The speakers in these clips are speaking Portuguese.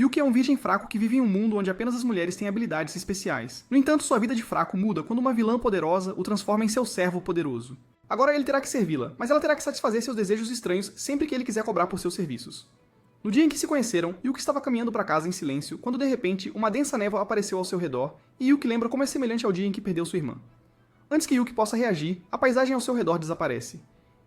Yuki é um virgem fraco que vive em um mundo onde apenas as mulheres têm habilidades especiais. No entanto, sua vida de fraco muda quando uma vilã poderosa o transforma em seu servo poderoso. Agora ele terá que servi-la, mas ela terá que satisfazer seus desejos estranhos sempre que ele quiser cobrar por seus serviços. No dia em que se conheceram, Yuki estava caminhando para casa em silêncio, quando de repente uma densa névoa apareceu ao seu redor, e Yuki lembra como é semelhante ao dia em que perdeu sua irmã. Antes que Yuki possa reagir, a paisagem ao seu redor desaparece.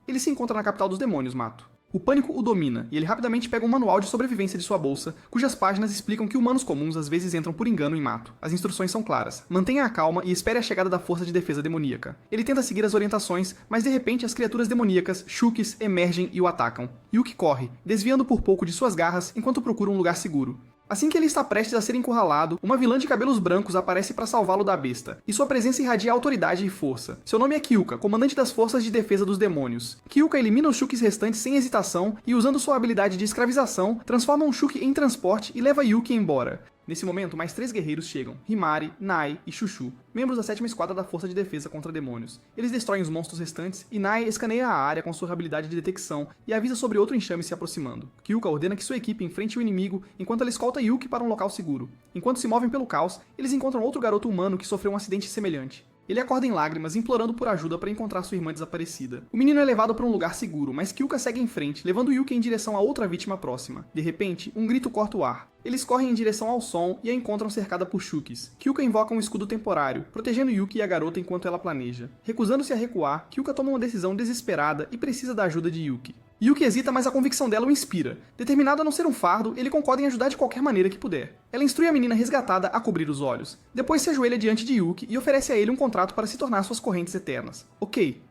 Ele se encontra na capital dos demônios, Mato. O pânico o domina, e ele rapidamente pega um manual de sobrevivência de sua bolsa, cujas páginas explicam que humanos comuns às vezes entram por engano em Mato. As instruções são claras. Mantenha a calma e espere a chegada da força de defesa demoníaca. Ele tenta seguir as orientações, mas de repente as criaturas demoníacas, Shukis, emergem e o atacam. Yuki corre, desviando por pouco de suas garras enquanto procura um lugar seguro. Assim que ele está prestes a ser encurralado, uma vilã de cabelos brancos aparece para salvá-lo da besta, e sua presença irradia autoridade e força. Seu nome é Kyuka, comandante das forças de defesa dos demônios. Kyuka elimina os Shukis restantes sem hesitação e, usando sua habilidade de escravização, transforma um Shuki em transporte e leva Yuki embora. Nesse momento, mais 3 guerreiros chegam, Himari, Nai e Chuchu, membros da 7ª Esquadra da Força de Defesa contra Demônios. Eles destroem os monstros restantes e Nai escaneia a área com sua habilidade de detecção e avisa sobre outro enxame se aproximando. Kyuka ordena que sua equipe enfrente o inimigo enquanto ela escolta Yuki para um local seguro. Enquanto se movem pelo caos, eles encontram outro garoto humano que sofreu um acidente semelhante. Ele acorda em lágrimas, implorando por ajuda para encontrar sua irmã desaparecida. O menino é levado para um lugar seguro, mas Kyuka segue em frente, levando Yuki em direção a outra vítima próxima. De repente, um grito corta o ar. Eles correm em direção ao som e a encontram cercada por Shukis. Kyuka invoca um escudo temporário, protegendo Yuki e a garota enquanto ela planeja. Recusando-se a recuar, Kyuka toma uma decisão desesperada e precisa da ajuda de Yuki. Yuki hesita, mas a convicção dela o inspira. Determinado a não ser um fardo, ele concorda em ajudar de qualquer maneira que puder. Ela instrui a menina resgatada a cobrir os olhos. Depois se ajoelha diante de Yuki e oferece a ele um contrato para se tornar suas correntes eternas. Ok.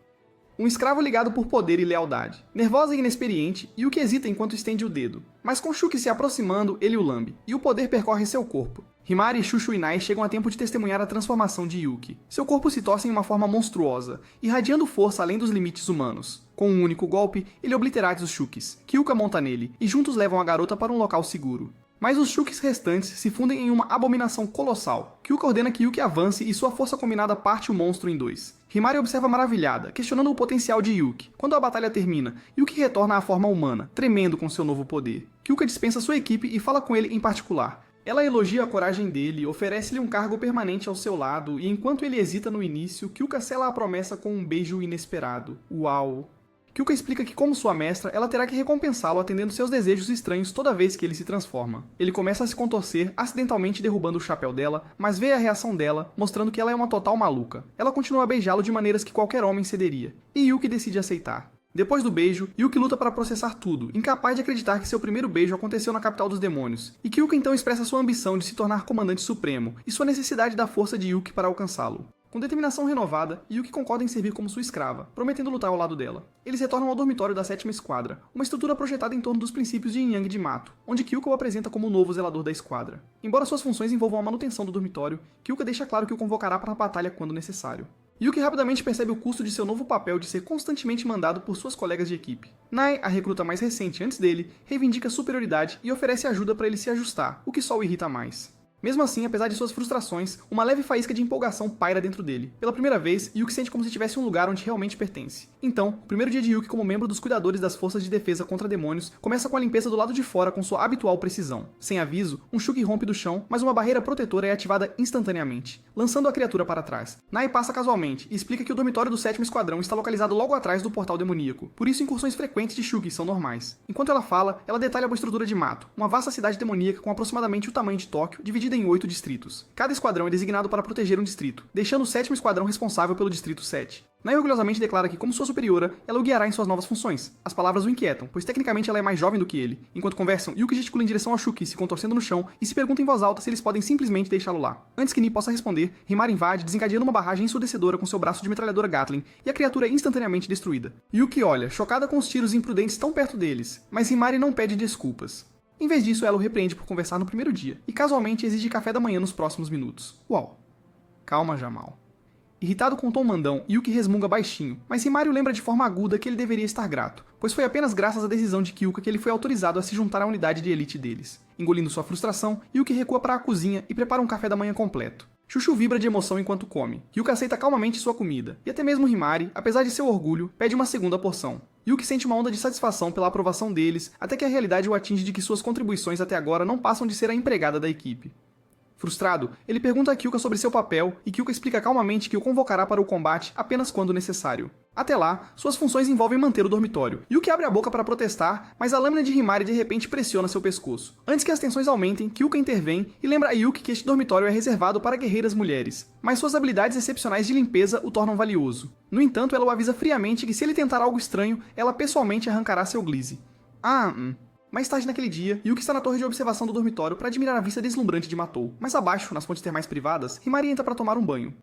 Um escravo ligado por poder e lealdade. Nervosa e inexperiente, Yuki hesita enquanto estende o dedo. Mas com Shuki se aproximando, ele o lambe, e o poder percorre seu corpo. Himari, Chuchu e Nai chegam a tempo de testemunhar a transformação de Yuki. Seu corpo se torce em uma forma monstruosa, irradiando força além dos limites humanos. Com um único golpe, ele oblitera os Shukis. Kyuka monta nele, e juntos levam a garota para um local seguro. Mas os Shukis restantes se fundem em uma abominação colossal. Kyuka ordena que Yuki avance e sua força combinada parte o monstro em 2. Himari observa maravilhada, questionando o potencial de Yuki. Quando a batalha termina, Yuki retorna à forma humana, tremendo com seu novo poder. Kyuka dispensa sua equipe e fala com ele em particular. Ela elogia a coragem dele, oferece-lhe um cargo permanente ao seu lado, e enquanto ele hesita no início, Kyuka sela a promessa com um beijo inesperado. Uau! Kyuka explica que, como sua mestra, ela terá que recompensá-lo atendendo seus desejos estranhos toda vez que ele se transforma. Ele começa a se contorcer, acidentalmente derrubando o chapéu dela, mas vê a reação dela, mostrando que ela é uma total maluca. Ela continua a beijá-lo de maneiras que qualquer homem cederia, e Yuki decide aceitar. Depois do beijo, Yuki luta para processar tudo, incapaz de acreditar que seu primeiro beijo aconteceu na capital dos demônios, e Kyuka então expressa sua ambição de se tornar comandante supremo, e sua necessidade da força de Yuki para alcançá-lo. Com determinação renovada, Yuki concorda em servir como sua escrava, prometendo lutar ao lado dela. Eles retornam ao dormitório da 7ª Esquadra, uma estrutura projetada em torno dos princípios de Yin Yang de Mato, onde Kyuka o apresenta como o novo zelador da esquadra. Embora suas funções envolvam a manutenção do dormitório, Kyuka deixa claro que o convocará para a batalha quando necessário. Yuki rapidamente percebe o custo de seu novo papel de ser constantemente mandado por suas colegas de equipe. Nai, a recruta mais recente antes dele, reivindica superioridade e oferece ajuda para ele se ajustar, o que só o irrita mais. Mesmo assim, apesar de suas frustrações, uma leve faísca de empolgação paira dentro dele. Pela primeira vez, Yuki sente como se tivesse um lugar onde realmente pertence. Então, o primeiro dia de Yuki como membro dos cuidadores das forças de defesa contra demônios começa com a limpeza do lado de fora com sua habitual precisão. Sem aviso, um Shuki rompe do chão, mas uma barreira protetora é ativada instantaneamente, lançando a criatura para trás. Nai passa casualmente e explica que o dormitório do 7º Esquadrão está localizado logo atrás do portal demoníaco, por isso incursões frequentes de Shuki são normais. Enquanto ela fala, ela detalha uma estrutura de Mato, uma vasta cidade demoníaca com aproximadamente o tamanho de Tóquio, dividida em 8 distritos. Cada esquadrão é designado para proteger um distrito, deixando o 7º Esquadrão responsável pelo distrito 7. Nai orgulhosamente declara que, como sua superiora, ela o guiará em suas novas funções. As palavras o inquietam, pois tecnicamente ela é mais jovem do que ele. Enquanto conversam, Yuki gesticula em direção ao Shuki, se contorcendo no chão, e se pergunta em voz alta se eles podem simplesmente deixá-lo lá. Antes que Ni possa responder, Himari invade, desencadeando uma barragem ensurdecedora com seu braço de metralhadora Gatling, e a criatura é instantaneamente destruída. Yuki olha, chocada com os tiros imprudentes tão perto deles, mas Himari não pede desculpas. Em vez disso, ela o repreende por conversar no primeiro dia, e casualmente exige café da manhã nos próximos minutos. Uau. Calma, Jamal. Irritado com o tom mandão, Yuki resmunga baixinho, mas Himari o lembra de forma aguda que ele deveria estar grato, pois foi apenas graças à decisão de Kyuka que ele foi autorizado a se juntar à unidade de elite deles. Engolindo sua frustração, Yuki recua para a cozinha e prepara um café da manhã completo. Chuchu vibra de emoção enquanto come. Yuka aceita calmamente sua comida, e até mesmo Himari, apesar de seu orgulho, pede uma segunda porção. Yuki sente uma onda de satisfação pela aprovação deles, até que a realidade o atinge de que suas contribuições até agora não passam de ser a empregada da equipe. Frustrado, ele pergunta a Kyuka sobre seu papel e Kyuka explica calmamente que o convocará para o combate apenas quando necessário. Até lá, suas funções envolvem manter o dormitório. Yuki abre a boca para protestar, mas a lâmina de Himari de repente pressiona seu pescoço. Antes que as tensões aumentem, Kyuka intervém e lembra a Yuki que este dormitório é reservado para guerreiras mulheres, mas suas habilidades excepcionais de limpeza o tornam valioso. No entanto, ela o avisa friamente que se ele tentar algo estranho, ela pessoalmente arrancará seu glize. Mais tarde naquele dia, Yuki está na torre de observação do dormitório para admirar a vista deslumbrante de Matou. Mais abaixo, nas fontes termais privadas, Himari entra para tomar um banho.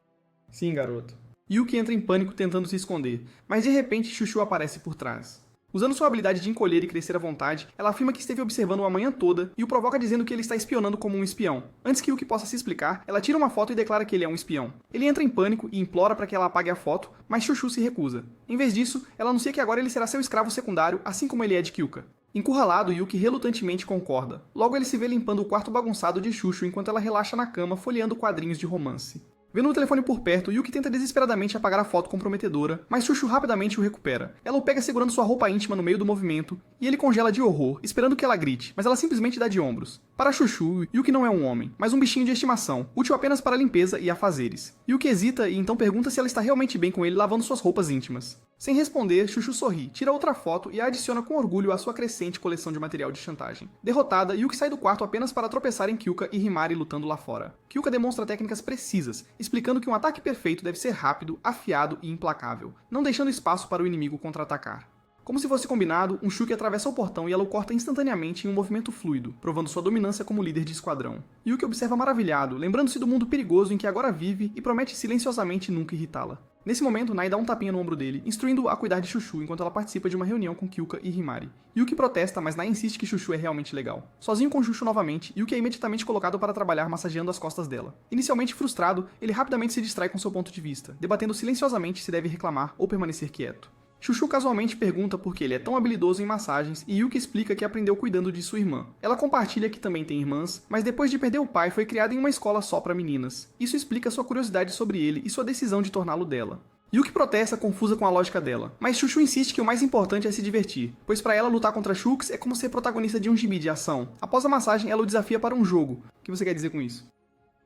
Sim, garoto. Yuki entra em pânico tentando se esconder, mas de repente Chuchu aparece por trás. Usando sua habilidade de encolher e crescer à vontade, ela afirma que esteve observando-o a manhã toda e o provoca dizendo que ele está espionando como um espião. Antes que Yuki possa se explicar, ela tira uma foto e declara que ele é um espião. Ele entra em pânico e implora para que ela apague a foto, mas Chuchu se recusa. Em vez disso, ela anuncia que agora ele será seu escravo secundário, assim como ele é de Kyuka. Encurralado, Yuki relutantemente concorda. Logo ele se vê limpando o quarto bagunçado de Chuchu enquanto ela relaxa na cama folheando quadrinhos de romance. Vendo o telefone por perto, Yuki tenta desesperadamente apagar a foto comprometedora, mas Chuchu rapidamente o recupera. Ela o pega segurando sua roupa íntima no meio do movimento, e ele congela de horror, esperando que ela grite, mas ela simplesmente dá de ombros. Para Chuchu, Yuki não é um homem, mas um bichinho de estimação, útil apenas para limpeza e afazeres. Yuki hesita e então pergunta se ela está realmente bem com ele lavando suas roupas íntimas. Sem responder, Chuchu sorri, tira outra foto e a adiciona com orgulho à sua crescente coleção de material de chantagem. Derrotada, Yuki sai do quarto apenas para tropeçar em Kyuka e Himari lutando lá fora. Kyuka demonstra técnicas precisas, explicando que um ataque perfeito deve ser rápido, afiado e implacável, não deixando espaço para o inimigo contra-atacar. Como se fosse combinado, um Shuki atravessa o portão e ela o corta instantaneamente em um movimento fluido, provando sua dominância como líder de esquadrão. Yuki observa maravilhado, lembrando-se do mundo perigoso em que agora vive e promete silenciosamente nunca irritá-la. Nesse momento, Nai dá um tapinha no ombro dele, instruindo-o a cuidar de Chuchu enquanto ela participa de uma reunião com Kyuka e Himari. Yuki protesta, mas Nai insiste que Chuchu é realmente legal. Sozinho com Chuchu novamente, Yuki é imediatamente colocado para trabalhar massageando as costas dela. Inicialmente frustrado, ele rapidamente se distrai com seu ponto de vista, debatendo silenciosamente se deve reclamar ou permanecer quieto. Chuchu casualmente pergunta por que ele é tão habilidoso em massagens e Yuki explica que aprendeu cuidando de sua irmã. Ela compartilha que também tem irmãs, mas depois de perder o pai foi criada em uma escola só para meninas. Isso explica sua curiosidade sobre ele e sua decisão de torná-lo dela. Yuki protesta, confusa com a lógica dela, mas Chuchu insiste que o mais importante é se divertir, pois para ela lutar contra Shulks é como ser protagonista de um gibi de ação. Após a massagem, ela o desafia para um jogo. O que você quer dizer com isso?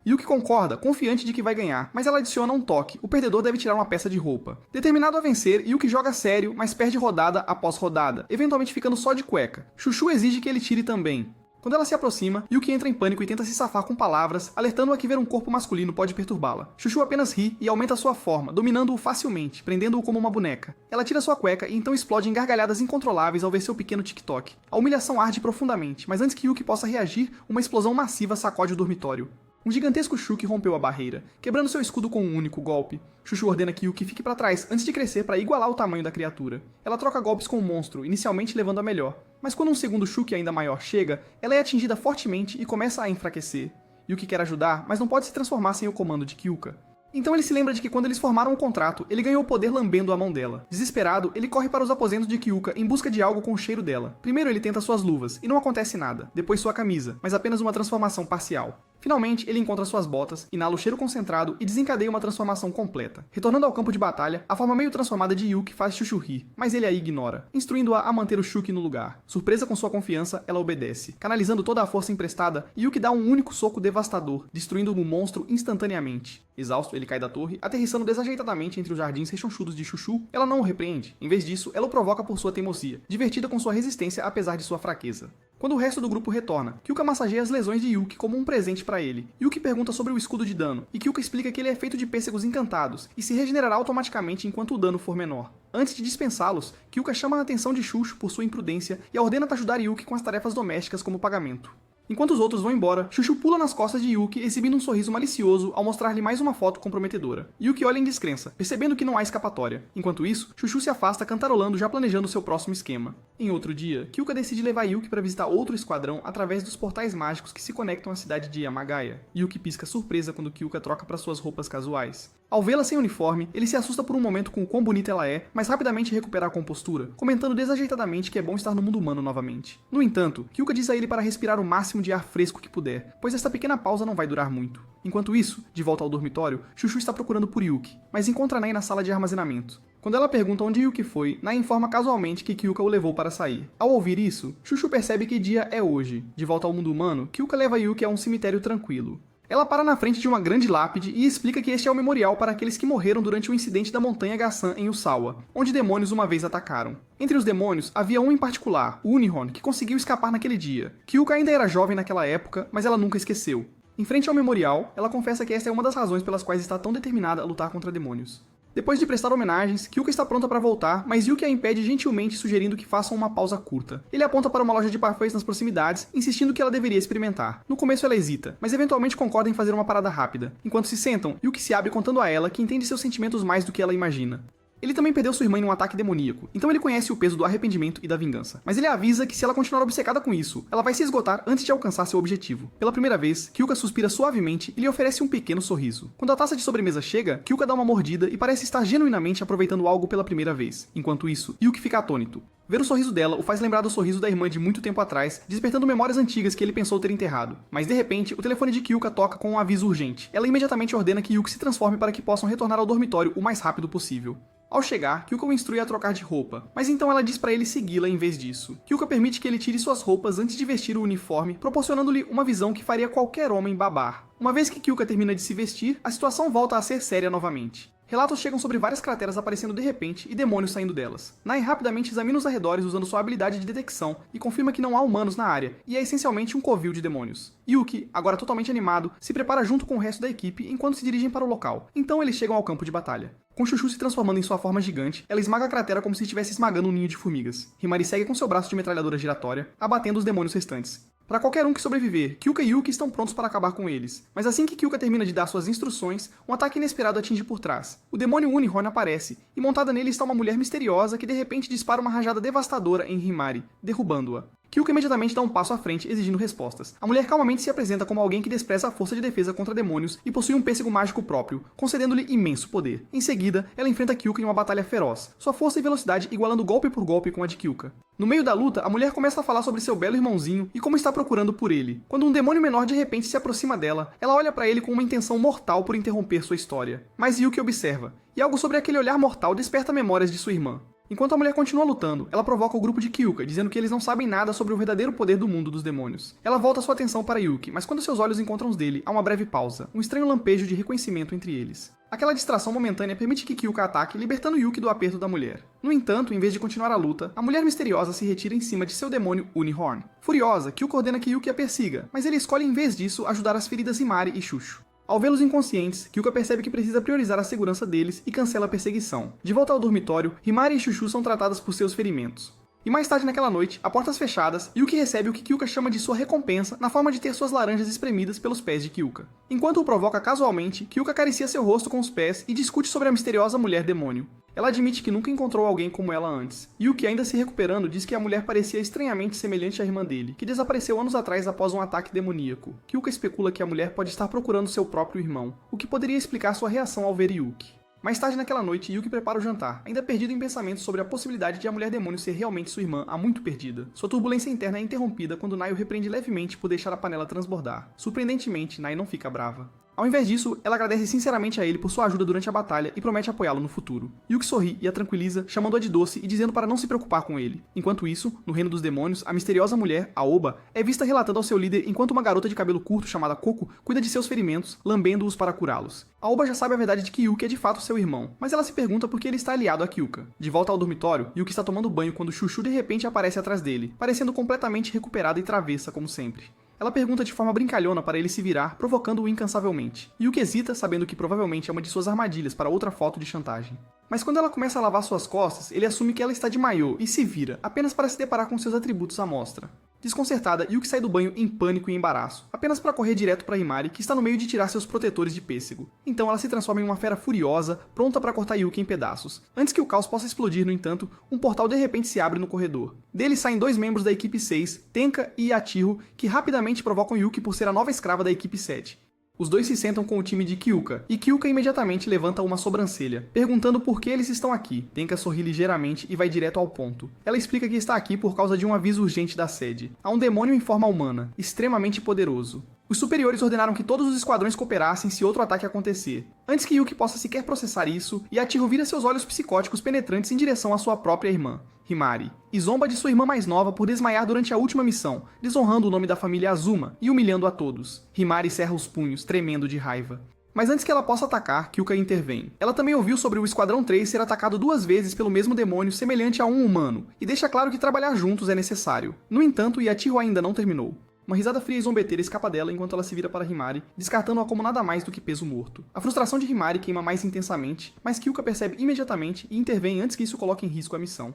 Yuki concorda, confiante de que vai ganhar, mas ela adiciona um toque: o perdedor deve tirar uma peça de roupa. Determinado a vencer, Yuki joga sério, mas perde rodada após rodada, eventualmente ficando só de cueca. Chuchu exige que ele tire também. Quando ela se aproxima, Yuki entra em pânico e tenta se safar com palavras, alertando-a que ver um corpo masculino pode perturbá-la. Chuchu apenas ri e aumenta sua forma, dominando-o facilmente, prendendo-o como uma boneca. Ela tira sua cueca e então explode em gargalhadas incontroláveis ao ver seu pequeno TikTok. A humilhação arde profundamente, mas antes que Yuki possa reagir, uma explosão massiva sacode o dormitório. Um gigantesco Shuki rompeu a barreira, quebrando seu escudo com um único golpe. Chuchu ordena que Yuki fique para trás antes de crescer para igualar o tamanho da criatura. Ela troca golpes com o monstro, inicialmente levando a melhor. Mas quando um segundo Shuki ainda maior chega, ela é atingida fortemente e começa a enfraquecer. Yuki quer ajudar, mas não pode se transformar sem o comando de Kyuka. Então ele se lembra de que quando eles formaram o contrato, ele ganhou o poder lambendo a mão dela. Desesperado, ele corre para os aposentos de Kyuka em busca de algo com o cheiro dela. Primeiro ele tenta suas luvas, e não acontece nada. Depois sua camisa, mas apenas uma transformação parcial. Finalmente, ele encontra suas botas, inala o cheiro concentrado e desencadeia uma transformação completa. Retornando ao campo de batalha, a forma meio transformada de Yuki faz Chuchu rir, mas ele a ignora, instruindo-a a manter o Shuki no lugar. Surpresa com sua confiança, ela obedece. Canalizando toda a força emprestada, Yuki dá um único soco devastador, destruindo o monstro instantaneamente. Exausto, ele cai da torre, aterrissando desajeitadamente entre os jardins rechonchudos de Chuchu. Ela não o repreende. Em vez disso, ela o provoca por sua teimosia, divertida com sua resistência apesar de sua fraqueza. Quando o resto do grupo retorna, Kyuka massageia as lesões de Yuki como um presente para ele. Yuki pergunta sobre o escudo de dano, e Kyuka explica que ele é feito de pêssegos encantados e se regenerará automaticamente enquanto o dano for menor. Antes de dispensá-los, Kyuka chama a atenção de Chuchu por sua imprudência e a ordena ajudar Yuki com as tarefas domésticas como pagamento. Enquanto os outros vão embora, Chuchu pula nas costas de Yuki, exibindo um sorriso malicioso ao mostrar-lhe mais uma foto comprometedora. Yuki olha em descrença, percebendo que não há escapatória. Enquanto isso, Chuchu se afasta cantarolando, já planejando seu próximo esquema. Em outro dia, Kyuka decide levar Yuki para visitar outro esquadrão através dos portais mágicos que se conectam à cidade de Yamagaya. Yuki pisca surpresa quando Kyuka troca para suas roupas casuais. Ao vê-la sem uniforme, ele se assusta por um momento com o quão bonita ela é, mas rapidamente recupera a compostura, comentando desajeitadamente que é bom estar no mundo humano novamente. No entanto, Kyuka diz a ele para respirar o máximo de ar fresco que puder, pois esta pequena pausa não vai durar muito. Enquanto isso, de volta ao dormitório, Chuchu está procurando por Yuki, mas encontra Nai na sala de armazenamento. Quando ela pergunta onde Yuki foi, Nai informa casualmente que Kyuka o levou para sair. Ao ouvir isso, Chushu percebe que dia é hoje. De volta ao mundo humano, Kyuka leva Yuki a um cemitério tranquilo. Ela para na frente de uma grande lápide e explica que este é o memorial para aqueles que morreram durante o incidente da montanha Gassan em Usawa, onde demônios uma vez atacaram. Entre os demônios, havia um em particular, o Unihorn, que conseguiu escapar naquele dia. Kyuka ainda era jovem naquela época, mas ela nunca esqueceu. Em frente ao memorial, ela confessa que esta é uma das razões pelas quais está tão determinada a lutar contra demônios. Depois de prestar homenagens, Kyuka está pronta para voltar, mas Yuki a impede gentilmente, sugerindo que façam uma pausa curta. Ele aponta para uma loja de parfums nas proximidades, insistindo que ela deveria experimentar. No começo ela hesita, mas eventualmente concorda em fazer uma parada rápida. Enquanto se sentam, Yuki se abre contando a ela que entende seus sentimentos mais do que ela imagina. Ele também perdeu sua irmã em um ataque demoníaco, então ele conhece o peso do arrependimento e da vingança. Mas ele avisa que se ela continuar obcecada com isso, ela vai se esgotar antes de alcançar seu objetivo. Pela primeira vez, Kyuka suspira suavemente e lhe oferece um pequeno sorriso. Quando a taça de sobremesa chega, Kyuka dá uma mordida e parece estar genuinamente aproveitando algo pela primeira vez. Enquanto isso, Yuki fica atônito. Ver o sorriso dela o faz lembrar do sorriso da irmã de muito tempo atrás, despertando memórias antigas que ele pensou ter enterrado. Mas de repente, o telefone de Kyuka toca com um aviso urgente. Ela imediatamente ordena que Yuki se transforme para que possam retornar ao dormitório o mais rápido possível. Ao chegar, Kyuka o instrui a trocar de roupa, mas então ela diz para ele segui-la em vez disso. Kyuka permite que ele tire suas roupas antes de vestir o uniforme, proporcionando-lhe uma visão que faria qualquer homem babar. Uma vez que Kyuka termina de se vestir, a situação volta a ser séria novamente. Relatos chegam sobre várias crateras aparecendo de repente e demônios saindo delas. Nai rapidamente examina os arredores usando sua habilidade de detecção e confirma que não há humanos na área, e é essencialmente um covil de demônios. Yuki, agora totalmente animado, se prepara junto com o resto da equipe enquanto se dirigem para o local. Então eles chegam ao campo de batalha. Com Chushu se transformando em sua forma gigante, ela esmaga a cratera como se estivesse esmagando um ninho de formigas. Himari segue com seu braço de metralhadora giratória, abatendo os demônios restantes. Para qualquer um que sobreviver, Kyuka e Yuki estão prontos para acabar com eles. Mas assim que Kyuka termina de dar suas instruções, um ataque inesperado atinge por trás. O demônio Unihorn aparece, e montada nele está uma mulher misteriosa que de repente dispara uma rajada devastadora em Himari, derrubando-a. Kyuka imediatamente dá um passo à frente, exigindo respostas. A mulher calmamente se apresenta como alguém que despreza a força de defesa contra demônios e possui um pêssego mágico próprio, concedendo-lhe imenso poder. Em seguida, ela enfrenta Kyuka em uma batalha feroz, sua força e velocidade igualando golpe por golpe com a de Kyuka. No meio da luta, a mulher começa a falar sobre seu belo irmãozinho e como está procurando por ele. Quando um demônio menor de repente se aproxima dela, ela olha para ele com uma intenção mortal por interromper sua história. Mas Yuki observa, e algo sobre aquele olhar mortal desperta memórias de sua irmã. Enquanto a mulher continua lutando, ela provoca o grupo de Kyuka, dizendo que eles não sabem nada sobre o verdadeiro poder do mundo dos demônios. Ela volta sua atenção para Yuki, mas quando seus olhos encontram os dele, há uma breve pausa, um estranho lampejo de reconhecimento entre eles. Aquela distração momentânea permite que Kyuka ataque, libertando Yuki do aperto da mulher. No entanto, em vez de continuar a luta, a mulher misteriosa se retira em cima de seu demônio Unihorn. Furiosa, Kyuka ordena que Yuki a persiga, mas ele escolhe em vez disso ajudar as feridas Himari e Chushu. Ao vê-los inconscientes, Kyuka percebe que precisa priorizar a segurança deles e cancela a perseguição. De volta ao dormitório, Himari e Chushu são tratadas por seus ferimentos. E mais tarde naquela noite, a portas fechadas, Yuki recebe o que Kyuka chama de sua recompensa na forma de ter suas laranjas espremidas pelos pés de Kyuka. Enquanto o provoca casualmente, Kyuka acaricia seu rosto com os pés e discute sobre a misteriosa mulher demônio. Ela admite que nunca encontrou alguém como ela antes. Yuki, ainda se recuperando, diz que a mulher parecia estranhamente semelhante à irmã dele, que desapareceu anos atrás após um ataque demoníaco. Kyuka especula que a mulher pode estar procurando seu próprio irmão, o que poderia explicar sua reação ao ver Yuki. Mais tarde naquela noite, Yuki prepara o jantar, ainda perdido em pensamentos sobre a possibilidade de a mulher demônio ser realmente sua irmã há muito perdida. Sua turbulência interna é interrompida quando Nai o repreende levemente por deixar a panela transbordar. Surpreendentemente, Nai não fica brava. Ao invés disso, ela agradece sinceramente a ele por sua ajuda durante a batalha e promete apoiá-lo no futuro. Yuki sorri e a tranquiliza, chamando-a de doce e dizendo para não se preocupar com ele. Enquanto isso, no reino dos demônios, a misteriosa mulher, Aoba, é vista relatando ao seu líder enquanto uma garota de cabelo curto chamada Coco cuida de seus ferimentos, lambendo-os para curá-los. Aoba já sabe a verdade de que Yuki é de fato seu irmão, mas ela se pergunta por que ele está aliado a Kyuka. De volta ao dormitório, Yuki está tomando banho quando Chushu de repente aparece atrás dele, parecendo completamente recuperada e travessa como sempre. Ela pergunta de forma brincalhona para ele se virar, provocando-o incansavelmente. Yuki hesita, sabendo que provavelmente é uma de suas armadilhas para outra foto de chantagem. Mas quando ela começa a lavar suas costas, ele assume que ela está de maiô e se vira, apenas para se deparar com seus atributos à mostra. Desconcertada, Yuki sai do banho em pânico e embaraço, apenas para correr direto para Himari, que está no meio de tirar seus protetores de pêssego. Então ela se transforma em uma fera furiosa, pronta para cortar Yuki em pedaços. Antes que o caos possa explodir, no entanto, um portal de repente se abre no corredor. Dele saem dois membros da equipe 6, Tenka e Yatiro, que rapidamente provocam Yuki por ser a nova escrava da equipe 7. Os dois se sentam com o time de Kyuka, e Kyuka imediatamente levanta uma sobrancelha, perguntando por que eles estão aqui. Tenka sorri ligeiramente e vai direto ao ponto. Ela explica que está aqui por causa de um aviso urgente da sede. Há um demônio em forma humana, extremamente poderoso. Os superiores ordenaram que todos os esquadrões cooperassem se outro ataque acontecer. Antes que Yuki possa sequer processar isso, Yachiru vira seus olhos psicóticos penetrantes em direção à sua própria irmã, Himari, e zomba de sua irmã mais nova por desmaiar durante a última missão, desonrando o nome da família Azuma e humilhando a todos. Himari cerra os punhos, tremendo de raiva. Mas antes que ela possa atacar, Kyoka intervém. Ela também ouviu sobre o Esquadrão 3 ser atacado 2 vezes pelo mesmo demônio semelhante a um humano, e deixa claro que trabalhar juntos é necessário. No entanto, Yachiru ainda não terminou. Uma risada fria e zombeteira escapa dela enquanto ela se vira para Himari, descartando-a como nada mais do que peso morto. A frustração de Himari queima mais intensamente, mas Kyoka percebe imediatamente e intervém antes que isso coloque em risco a missão.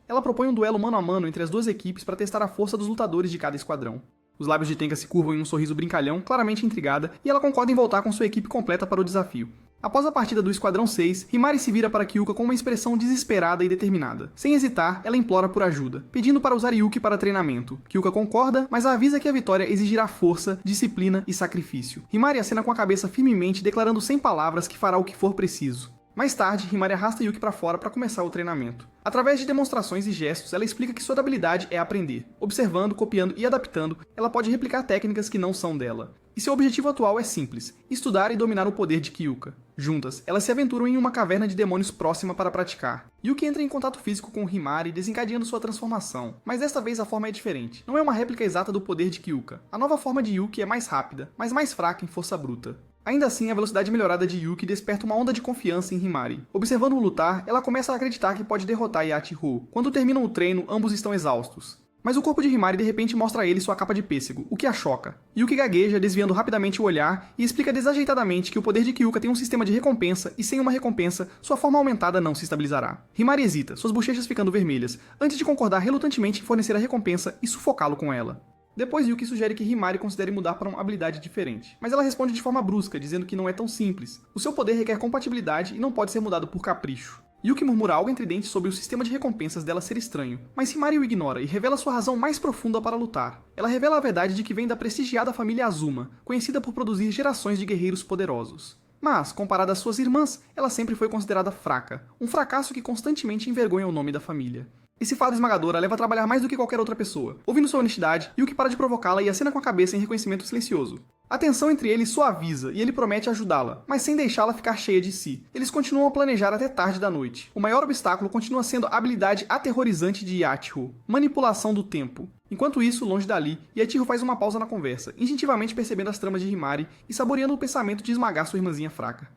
Ela propõe um duelo mano a mano entre as duas equipes para testar a força dos lutadores de cada esquadrão. Os lábios de Tenka se curvam em um sorriso brincalhão, claramente intrigada, e ela concorda em voltar com sua equipe completa para o desafio. Após a partida do Esquadrão 6, Himari se vira para Kyoka com uma expressão desesperada e determinada. Sem hesitar, ela implora por ajuda, pedindo para usar Yuki para treinamento. Kyoka concorda, mas a avisa que a vitória exigirá força, disciplina e sacrifício. Himari acena com a cabeça firmemente, declarando sem palavras que fará o que for preciso. Mais tarde, Himari arrasta Yuki para fora para começar o treinamento. Através de demonstrações e gestos, ela explica que sua habilidade é aprender. Observando, copiando e adaptando, ela pode replicar técnicas que não são dela. E seu objetivo atual é simples: estudar e dominar o poder de Kyoka. Juntas, elas se aventuram em uma caverna de demônios próxima para praticar. Yuki entra em contato físico com Himari, desencadeando sua transformação. Mas desta vez a forma é diferente. Não é uma réplica exata do poder de Kyoka. A nova forma de Yuki é mais rápida, mas mais fraca em força bruta. Ainda assim, a velocidade melhorada de Yuki desperta uma onda de confiança em Himari. Observando-o lutar, ela começa a acreditar que pode derrotar Yachiru. Quando terminam o treino, ambos estão exaustos. Mas o corpo de Himari de repente mostra a ele sua capa de pêssego, o que a choca. Yuki gagueja, desviando rapidamente o olhar, e explica desajeitadamente que o poder de Kyoka tem um sistema de recompensa, e sem uma recompensa, sua forma aumentada não se estabilizará. Himari hesita, suas bochechas ficando vermelhas, antes de concordar relutantemente em fornecer a recompensa e sufocá-lo com ela. Depois Yuki sugere que Himari considere mudar para uma habilidade diferente, mas ela responde de forma brusca, dizendo que não é tão simples. O seu poder requer compatibilidade e não pode ser mudado por capricho. Yuki murmura algo entre dentes sobre o sistema de recompensas dela ser estranho, mas Himari o ignora e revela sua razão mais profunda para lutar. Ela revela a verdade de que vem da prestigiada família Azuma, conhecida por produzir gerações de guerreiros poderosos. Mas, comparada às suas irmãs, ela sempre foi considerada fraca, um fracasso que constantemente envergonha o nome da família. Esse fardo esmagador a leva a trabalhar mais do que qualquer outra pessoa. Ouvindo sua honestidade, Yuki para de provocá-la e acena com a cabeça em reconhecimento silencioso. A tensão entre eles suaviza e ele promete ajudá-la, mas sem deixá-la ficar cheia de si. Eles continuam a planejar até tarde da noite. O maior obstáculo continua sendo a habilidade aterrorizante de Yachiru, manipulação do tempo. Enquanto isso, longe dali, Yachiru faz uma pausa na conversa, instintivamente percebendo as tramas de Himari e saboreando o pensamento de esmagar sua irmãzinha fraca.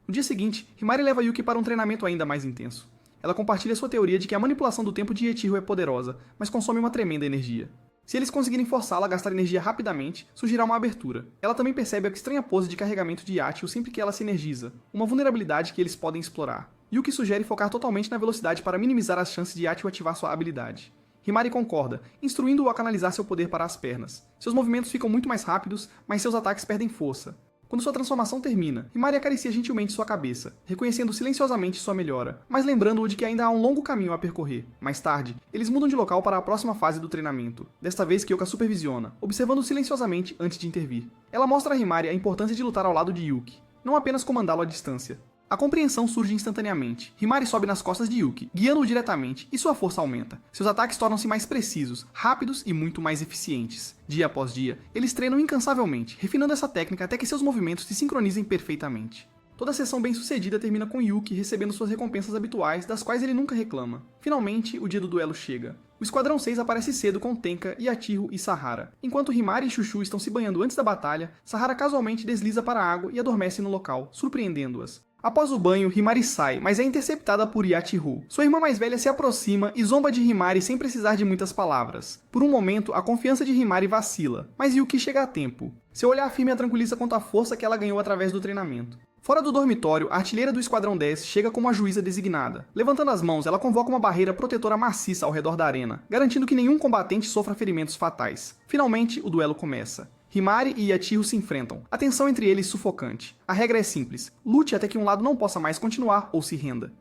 No dia seguinte, Himari leva Yuki para um treinamento ainda mais intenso. Ela compartilha sua teoria de que a manipulação do tempo de Yachiru é poderosa, mas consome uma tremenda energia. Se eles conseguirem forçá-la a gastar energia rapidamente, surgirá uma abertura. Ela também percebe a estranha pose de carregamento de Yachiru sempre que ela se energiza, uma vulnerabilidade que eles podem explorar. Yuki sugere focar totalmente na velocidade para minimizar as chances de Yachiru ativar sua habilidade. Himari concorda, instruindo-o a canalizar seu poder para as pernas. Seus movimentos ficam muito mais rápidos, mas seus ataques perdem força. Quando sua transformação termina, Himari acaricia gentilmente sua cabeça, reconhecendo silenciosamente sua melhora, mas lembrando-o de que ainda há um longo caminho a percorrer. Mais tarde, eles mudam de local para a próxima fase do treinamento. Desta vez, Kyoka supervisiona, observando silenciosamente antes de intervir. Ela mostra a Himari a importância de lutar ao lado de Yuki, não apenas comandá-lo à distância. A compreensão surge instantaneamente. Himari sobe nas costas de Yuki, guiando-o diretamente, e sua força aumenta. Seus ataques tornam-se mais precisos, rápidos e muito mais eficientes. Dia após dia, eles treinam incansavelmente, refinando essa técnica até que seus movimentos se sincronizem perfeitamente. Toda a sessão bem-sucedida termina com Yuki recebendo suas recompensas habituais, das quais ele nunca reclama. Finalmente, o dia do duelo chega. O Esquadrão 6 aparece cedo com Tenka, Yachiru e Sahara. Enquanto Himari e Chuchu estão se banhando antes da batalha, Sahara casualmente desliza para a água e adormece no local, surpreendendo-as. Após o banho, Himari sai, mas é interceptada por Yachiru. Sua irmã mais velha se aproxima e zomba de Himari sem precisar de muitas palavras. Por um momento, a confiança de Himari vacila, mas Yuki chega a tempo. Seu olhar firme a tranquiliza quanto à força que ela ganhou através do treinamento. Fora do dormitório, a artilheira do Esquadrão 10 chega como a juíza designada. Levantando as mãos, ela convoca uma barreira protetora maciça ao redor da arena, garantindo que nenhum combatente sofra ferimentos fatais. Finalmente, o duelo começa. Himari e Yachiru se enfrentam, a tensão entre eles sufocante. A regra é simples, lute até que um lado não possa mais continuar ou se renda.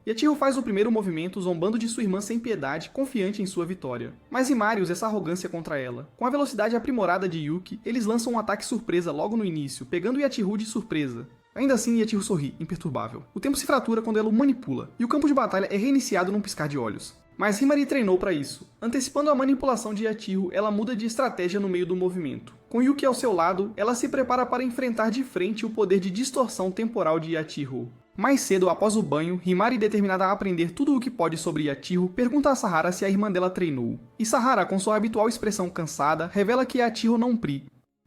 Yachiru faz o primeiro movimento zombando de sua irmã sem piedade, confiante em sua vitória. Mas Himari usa essa arrogância contra ela. Com a velocidade aprimorada de Yuki, eles lançam um ataque surpresa logo no início, pegando Yachiru de surpresa. Ainda assim, Yachiru sorri, imperturbável. O tempo se fratura quando ela o manipula, e o campo de batalha é reiniciado num piscar de olhos. Mas Himari treinou para isso. Antecipando a manipulação de Yachiru, ela muda de estratégia no meio do movimento. Com Yuki ao seu lado, ela se prepara para enfrentar de frente o poder de distorção temporal de Yachiru. Mais cedo, após o banho, Himari, determinada a aprender tudo o que pode sobre Yachiru, pergunta a Sahara se a irmã dela treinou. E Sahara, com sua habitual expressão cansada, revela que Yachiru não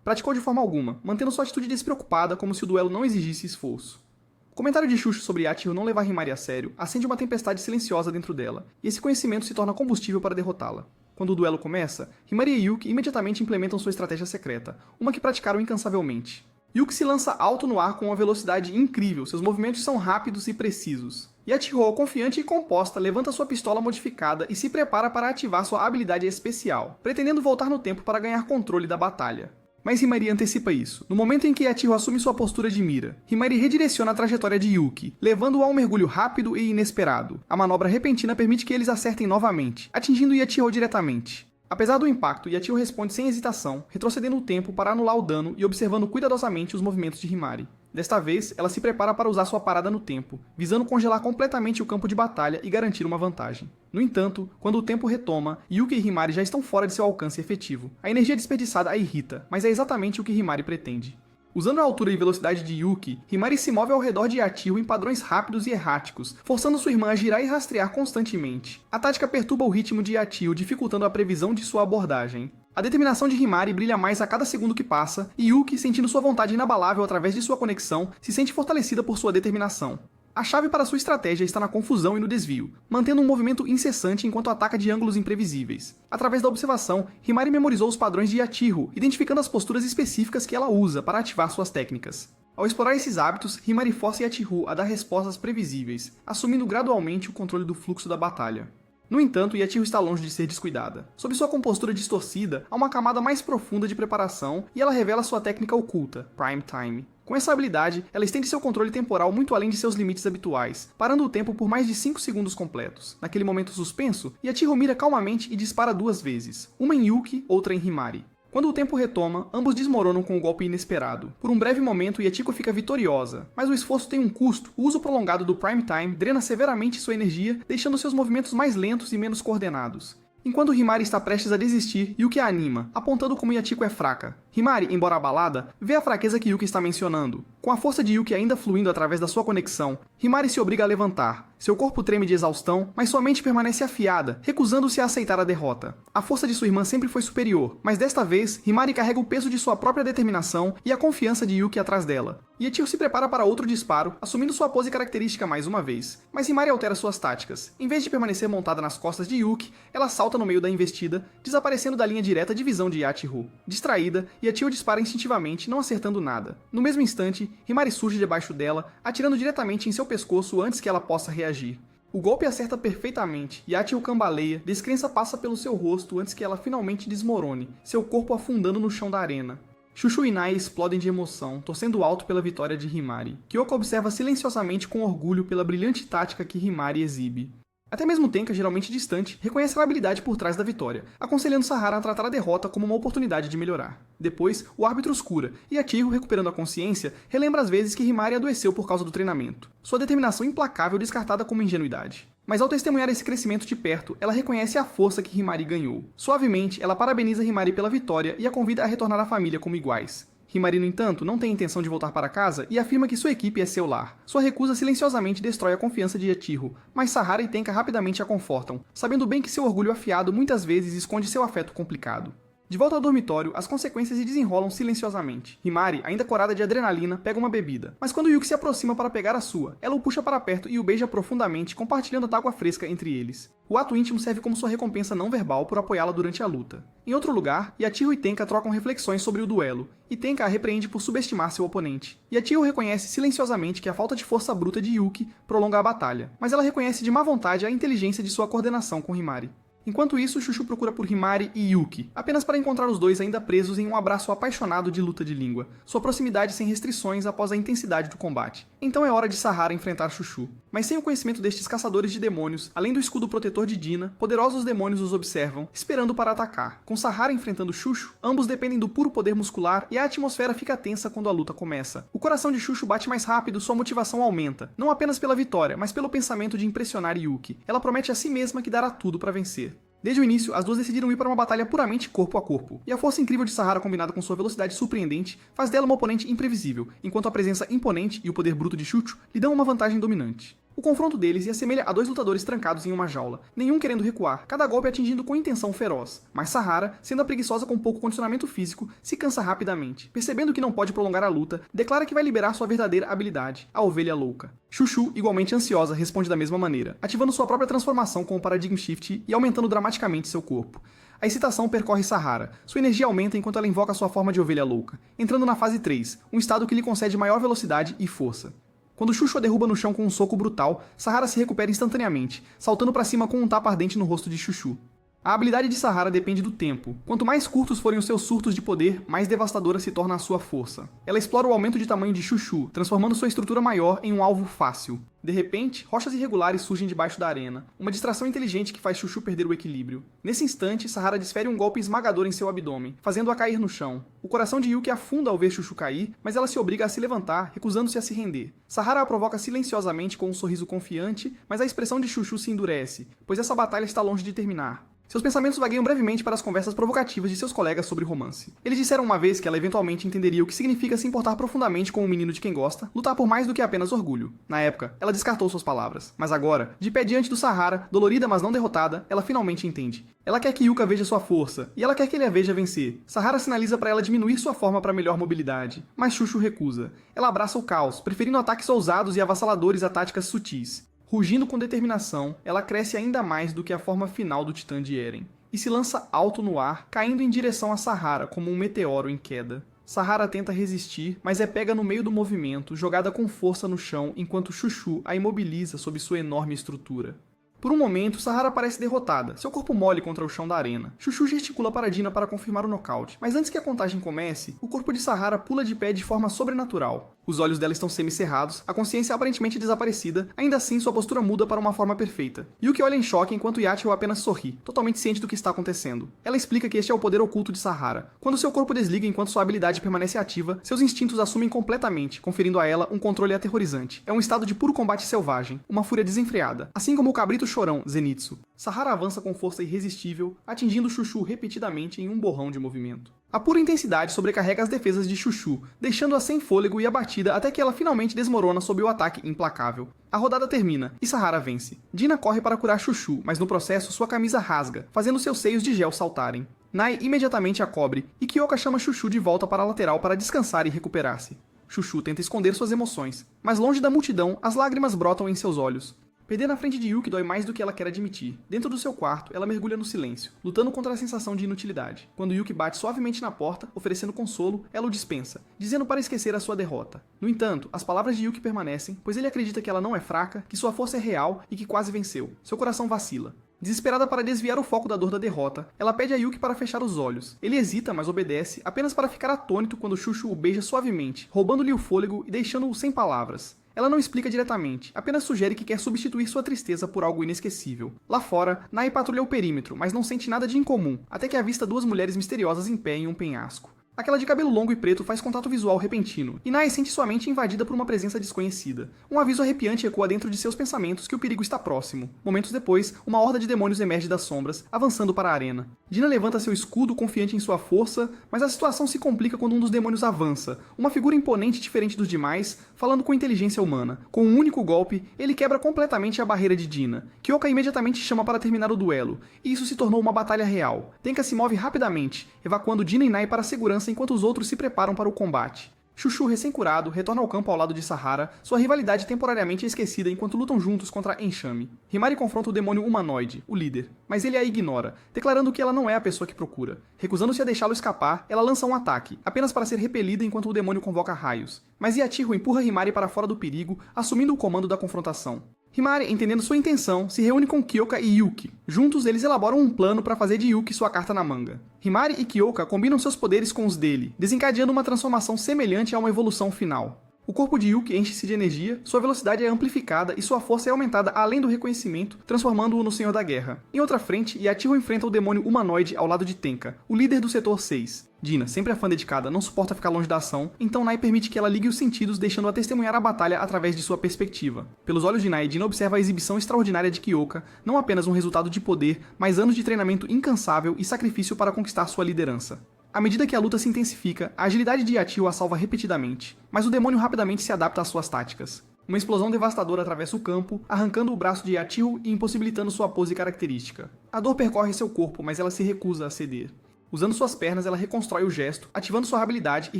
praticou de forma alguma, mantendo sua atitude despreocupada como se o duelo não exigisse esforço. O comentário de Shushu sobre Yachiru não levar Himari a sério acende uma tempestade silenciosa dentro dela, e esse conhecimento se torna combustível para derrotá-la. Quando o duelo começa, Himari e Yuki imediatamente implementam sua estratégia secreta, uma que praticaram incansavelmente. Yuki se lança alto no ar com uma velocidade incrível, seus movimentos são rápidos e precisos. Yachiru, confiante e composta, levanta sua pistola modificada e se prepara para ativar sua habilidade especial, pretendendo voltar no tempo para ganhar controle da batalha. Mas Himari antecipa isso. No momento em que Yachiru assume sua postura de mira, Himari redireciona a trajetória de Yuki, levando-o a um mergulho rápido e inesperado. A manobra repentina permite que eles acertem novamente, atingindo Yachiru diretamente. Apesar do impacto, Yachiru responde sem hesitação, retrocedendo o tempo para anular o dano e observando cuidadosamente os movimentos de Himari. Desta vez, ela se prepara para usar sua parada no tempo, visando congelar completamente o campo de batalha e garantir uma vantagem. No entanto, quando o tempo retoma, Yuki e Himari já estão fora de seu alcance efetivo. A energia desperdiçada a irrita, mas é exatamente o que Himari pretende. Usando a altura e velocidade de Yuki, Himari se move ao redor de Yachiru em padrões rápidos e erráticos, forçando sua irmã a girar e rastrear constantemente. A tática perturba o ritmo de Yachiru, dificultando a previsão de sua abordagem. A determinação de Himari brilha mais a cada segundo que passa, e Yuki, sentindo sua vontade inabalável através de sua conexão, se sente fortalecida por sua determinação. A chave para sua estratégia está na confusão e no desvio, mantendo um movimento incessante enquanto ataca de ângulos imprevisíveis. Através da observação, Himari memorizou os padrões de Yachiru, identificando as posturas específicas que ela usa para ativar suas técnicas. Ao explorar esses hábitos, Himari força Yachiru a dar respostas previsíveis, assumindo gradualmente o controle do fluxo da batalha. No entanto, Yachiru está longe de ser descuidada. Sob sua compostura distorcida, há uma camada mais profunda de preparação e ela revela sua técnica oculta, Prime Time. Com essa habilidade, ela estende seu controle temporal muito além de seus limites habituais, parando o tempo por mais de 5 segundos completos. Naquele momento suspenso, Yachiru mira calmamente e dispara 2 vezes, uma em Yuki, outra em Himari. Quando o tempo retoma, ambos desmoronam com um golpe inesperado. Por um breve momento, Yachiru fica vitoriosa, mas o esforço tem um custo. O uso prolongado do Prime Time drena severamente sua energia, deixando seus movimentos mais lentos e menos coordenados. Enquanto Himari está prestes a desistir, Yuki a anima, apontando como Yachiru é fraca. Himari, embora abalada, vê a fraqueza que Yuki está mencionando. Com a força de Yuki ainda fluindo através da sua conexão, Himari se obriga a levantar. Seu corpo treme de exaustão, mas sua mente permanece afiada, recusando-se a aceitar a derrota. A força de sua irmã sempre foi superior, mas desta vez, Himari carrega o peso de sua própria determinação e a confiança de Yuki atrás dela. Yachiru se prepara para outro disparo, assumindo sua pose característica mais uma vez. Mas Himari altera suas táticas. Em vez de permanecer montada nas costas de Yuki, ela salta no meio da investida, desaparecendo da linha direta de visão de Yachiru. Distraída, Yachiru dispara instintivamente, não acertando nada. No mesmo instante, Himari surge debaixo dela, atirando diretamente em seu pescoço antes que ela possa reagir. O golpe acerta perfeitamente, Yachiru cambaleia, descrença passa pelo seu rosto antes que ela finalmente desmorone, seu corpo afundando no chão da arena. Shushu e Nai explodem de emoção, torcendo alto pela vitória de Himari. Kyoka observa silenciosamente com orgulho pela brilhante tática que Himari exibe. Até mesmo Tenka, geralmente distante, reconhece a habilidade por trás da vitória, aconselhando Sahara a tratar a derrota como uma oportunidade de melhorar. Depois, o árbitro escura, e Yachiru, recuperando a consciência, relembra as vezes que Himari adoeceu por causa do treinamento. Sua determinação implacável descartada como ingenuidade. Mas ao testemunhar esse crescimento de perto, ela reconhece a força que Himari ganhou. Suavemente, ela parabeniza Himari pela vitória e a convida a retornar à família como iguais. Himari, no entanto, não tem intenção de voltar para casa e afirma que sua equipe é seu lar. Sua recusa silenciosamente destrói a confiança de Yachiru, mas Sahara e Tenka rapidamente a confortam, sabendo bem que seu orgulho afiado muitas vezes esconde seu afeto complicado. De volta ao dormitório, as consequências se desenrolam silenciosamente. Himari, ainda corada de adrenalina, pega uma bebida, mas quando Yuki se aproxima para pegar a sua, ela o puxa para perto e o beija profundamente, compartilhando a água fresca entre eles. O ato íntimo serve como sua recompensa não verbal por apoiá-la durante a luta. Em outro lugar, Yachiru e Tenka trocam reflexões sobre o duelo, e Tenka a repreende por subestimar seu oponente. Yachiru reconhece silenciosamente que a falta de força bruta de Yuki prolonga a batalha, mas ela reconhece de má vontade a inteligência de sua coordenação com Himari. Enquanto isso, Chuchu procura por Himari e Yuki, apenas para encontrar os dois ainda presos em um abraço apaixonado de luta de língua, sua proximidade sem restrições após a intensidade do combate. Então é hora de Sahara enfrentar Chuchu. Mas sem o conhecimento destes caçadores de demônios, além do escudo protetor de Dina, poderosos demônios os observam, esperando para atacar. Com Sahara enfrentando Chuchu, ambos dependem do puro poder muscular e a atmosfera fica tensa quando a luta começa. O coração de Chuchu bate mais rápido, sua motivação aumenta, não apenas pela vitória, mas pelo pensamento de impressionar Yuki. Ela promete a si mesma que dará tudo para vencer. Desde o início, as duas decidiram ir para uma batalha puramente corpo a corpo, e a força incrível de Sahara combinada com sua velocidade surpreendente faz dela uma oponente imprevisível, enquanto a presença imponente e o poder bruto de Chuchu lhe dão uma vantagem dominante. O confronto deles se assemelha a dois lutadores trancados em uma jaula, nenhum querendo recuar, cada golpe atingindo com intenção feroz. Mas Sahara, sendo a preguiçosa com pouco condicionamento físico, se cansa rapidamente. Percebendo que não pode prolongar a luta, declara que vai liberar sua verdadeira habilidade, a ovelha louca. Chuchu, igualmente ansiosa, responde da mesma maneira, ativando sua própria transformação com o Paradigm Shift e aumentando dramaticamente seu corpo. A excitação percorre Sahara, sua energia aumenta enquanto ela invoca sua forma de ovelha louca, entrando na fase 3, um estado que lhe concede maior velocidade e força. Quando Chuchu a derruba no chão com um soco brutal, Sahara se recupera instantaneamente, saltando para cima com um tapa ardente no rosto de Chuchu. A habilidade de Sahara depende do tempo. Quanto mais curtos forem os seus surtos de poder, mais devastadora se torna a sua força. Ela explora o aumento de tamanho de Chuchu, transformando sua estrutura maior em um alvo fácil. De repente, rochas irregulares surgem debaixo da arena, uma distração inteligente que faz Chuchu perder o equilíbrio. Nesse instante, Sahara desfere um golpe esmagador em seu abdômen, fazendo-a cair no chão. O coração de Yuki afunda ao ver Chuchu cair, mas ela se obriga a se levantar, recusando-se a se render. Sahara a provoca silenciosamente com um sorriso confiante, mas a expressão de Chuchu se endurece, pois essa batalha está longe de terminar. Seus pensamentos vagueiam brevemente para as conversas provocativas de seus colegas sobre romance. Eles disseram uma vez que ela eventualmente entenderia o que significa se importar profundamente com o menino de quem gosta, lutar por mais do que apenas orgulho. Na época, ela descartou suas palavras. Mas agora, de pé diante do Sahara, dolorida mas não derrotada, ela finalmente entende. Ela quer que Yuka veja sua força, e ela quer que ele a veja vencer. Sahara sinaliza para ela diminuir sua forma para melhor mobilidade, mas Chuchu recusa. Ela abraça o caos, preferindo ataques ousados e avassaladores a táticas sutis. Rugindo com determinação, ela cresce ainda mais do que a forma final do Titã de Eren, e se lança alto no ar, caindo em direção a Sahara como um meteoro em queda. Sahara tenta resistir, mas é pega no meio do movimento, jogada com força no chão, enquanto Chuchu a imobiliza sob sua enorme estrutura. Por um momento, Sahara parece derrotada, seu corpo mole contra o chão da arena. Chuchu gesticula para Dina para confirmar o nocaute, mas antes que a contagem comece, o corpo de Sahara pula de pé de forma sobrenatural. Os olhos dela estão semicerrados, a consciência aparentemente desaparecida, ainda assim sua postura muda para uma forma perfeita. Yuki olha em choque enquanto Yachiyo apenas sorri, totalmente ciente do que está acontecendo. Ela explica que este é o poder oculto de Sahara. Quando seu corpo desliga enquanto sua habilidade permanece ativa, seus instintos assumem completamente, conferindo a ela um controle aterrorizante. É um estado de puro combate selvagem, uma fúria desenfreada, assim como o cabrito chorão, Zenitsu. Sahara avança com força irresistível, atingindo Chuchu repetidamente em um borrão de movimento. A pura intensidade sobrecarrega as defesas de Chuchu, deixando-a sem fôlego e abatida até que ela finalmente desmorona sob o ataque implacável. A rodada termina, e Sahara vence. Dina corre para curar Chuchu, mas no processo sua camisa rasga, fazendo seus seios de gel saltarem. Nai imediatamente a cobre, e Kyoka chama Chuchu de volta para a lateral para descansar e recuperar-se. Chuchu tenta esconder suas emoções, mas longe da multidão, as lágrimas brotam em seus olhos. Perder na frente de Yuki dói mais do que ela quer admitir. Dentro do seu quarto, ela mergulha no silêncio, lutando contra a sensação de inutilidade. Quando Yuki bate suavemente na porta, oferecendo consolo, ela o dispensa, dizendo para esquecer a sua derrota. No entanto, as palavras de Yuki permanecem, pois ele acredita que ela não é fraca, que sua força é real e que quase venceu. Seu coração vacila. Desesperada para desviar o foco da dor da derrota, ela pede a Yuki para fechar os olhos. Ele hesita, mas obedece, apenas para ficar atônito quando Chuchu o beija suavemente, roubando-lhe o fôlego e deixando-o sem palavras. Ela não explica diretamente, apenas sugere que quer substituir sua tristeza por algo inesquecível. Lá fora, Nai patrulha o perímetro, mas não sente nada de incomum, até que avista duas mulheres misteriosas em pé em um penhasco. Aquela de cabelo longo e preto faz contato visual repentino, e Nai sente sua mente invadida por uma presença desconhecida. Um aviso arrepiante ecoa dentro de seus pensamentos que o perigo está próximo. Momentos depois, uma horda de demônios emerge das sombras, avançando para a arena. Dina levanta seu escudo, confiante em sua força, mas a situação se complica quando um dos demônios avança, uma figura imponente diferente dos demais, falando com inteligência humana. Com um único golpe, ele quebra completamente a barreira de Dina. Kyoka imediatamente chama para terminar o duelo, e isso se tornou uma batalha real. Tenka se move rapidamente, evacuando Dina e Nai para a segurança enquanto os outros se preparam para o combate. Chuchu, recém-curado, retorna ao campo ao lado de Sahara, sua rivalidade temporariamente esquecida enquanto lutam juntos contra Enxame. Himari confronta o demônio humanoide, o líder, mas ele a ignora, declarando que ela não é a pessoa que procura. Recusando-se a deixá-lo escapar, ela lança um ataque, apenas para ser repelida enquanto o demônio convoca raios. Mas Yachiyo empurra Himari para fora do perigo, assumindo o comando da confrontação. Himari, entendendo sua intenção, se reúne com Kyoka e Yuki. Juntos, eles elaboram um plano para fazer de Yuki sua carta na manga. Himari e Kyoka combinam seus poderes com os dele, desencadeando uma transformação semelhante a uma evolução final. O corpo de Yuki enche-se de energia, sua velocidade é amplificada e sua força é aumentada além do reconhecimento, transformando-o no Senhor da Guerra. Em outra frente, Yachiho enfrenta o demônio humanoide ao lado de Tenka, o líder do Setor 6. Dina, sempre a fã dedicada, não suporta ficar longe da ação, então Nai permite que ela ligue os sentidos, deixando-a testemunhar a batalha através de sua perspectiva. Pelos olhos de Nai, Dina observa a exibição extraordinária de Kyoka, não apenas um resultado de poder, mas anos de treinamento incansável e sacrifício para conquistar sua liderança. À medida que a luta se intensifica, a agilidade de Yachiho a salva repetidamente, mas o demônio rapidamente se adapta às suas táticas. Uma explosão devastadora atravessa o campo, arrancando o braço de Yachiho e impossibilitando sua pose característica. A dor percorre seu corpo, mas ela se recusa a ceder. Usando suas pernas, ela reconstrói o gesto, ativando sua habilidade e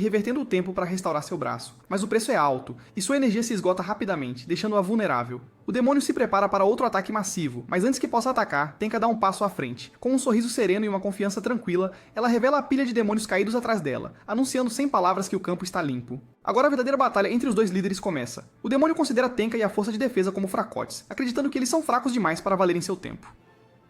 revertendo o tempo para restaurar seu braço. Mas o preço é alto, e sua energia se esgota rapidamente, deixando-a vulnerável. O demônio se prepara para outro ataque massivo, mas antes que possa atacar, Tenka dá um passo à frente. Com um sorriso sereno e uma confiança tranquila, ela revela a pilha de demônios caídos atrás dela, anunciando sem palavras que o campo está limpo. Agora a verdadeira batalha entre os dois líderes começa. O demônio considera Tenka e a força de defesa como fracotes, acreditando que eles são fracos demais para valerem seu tempo.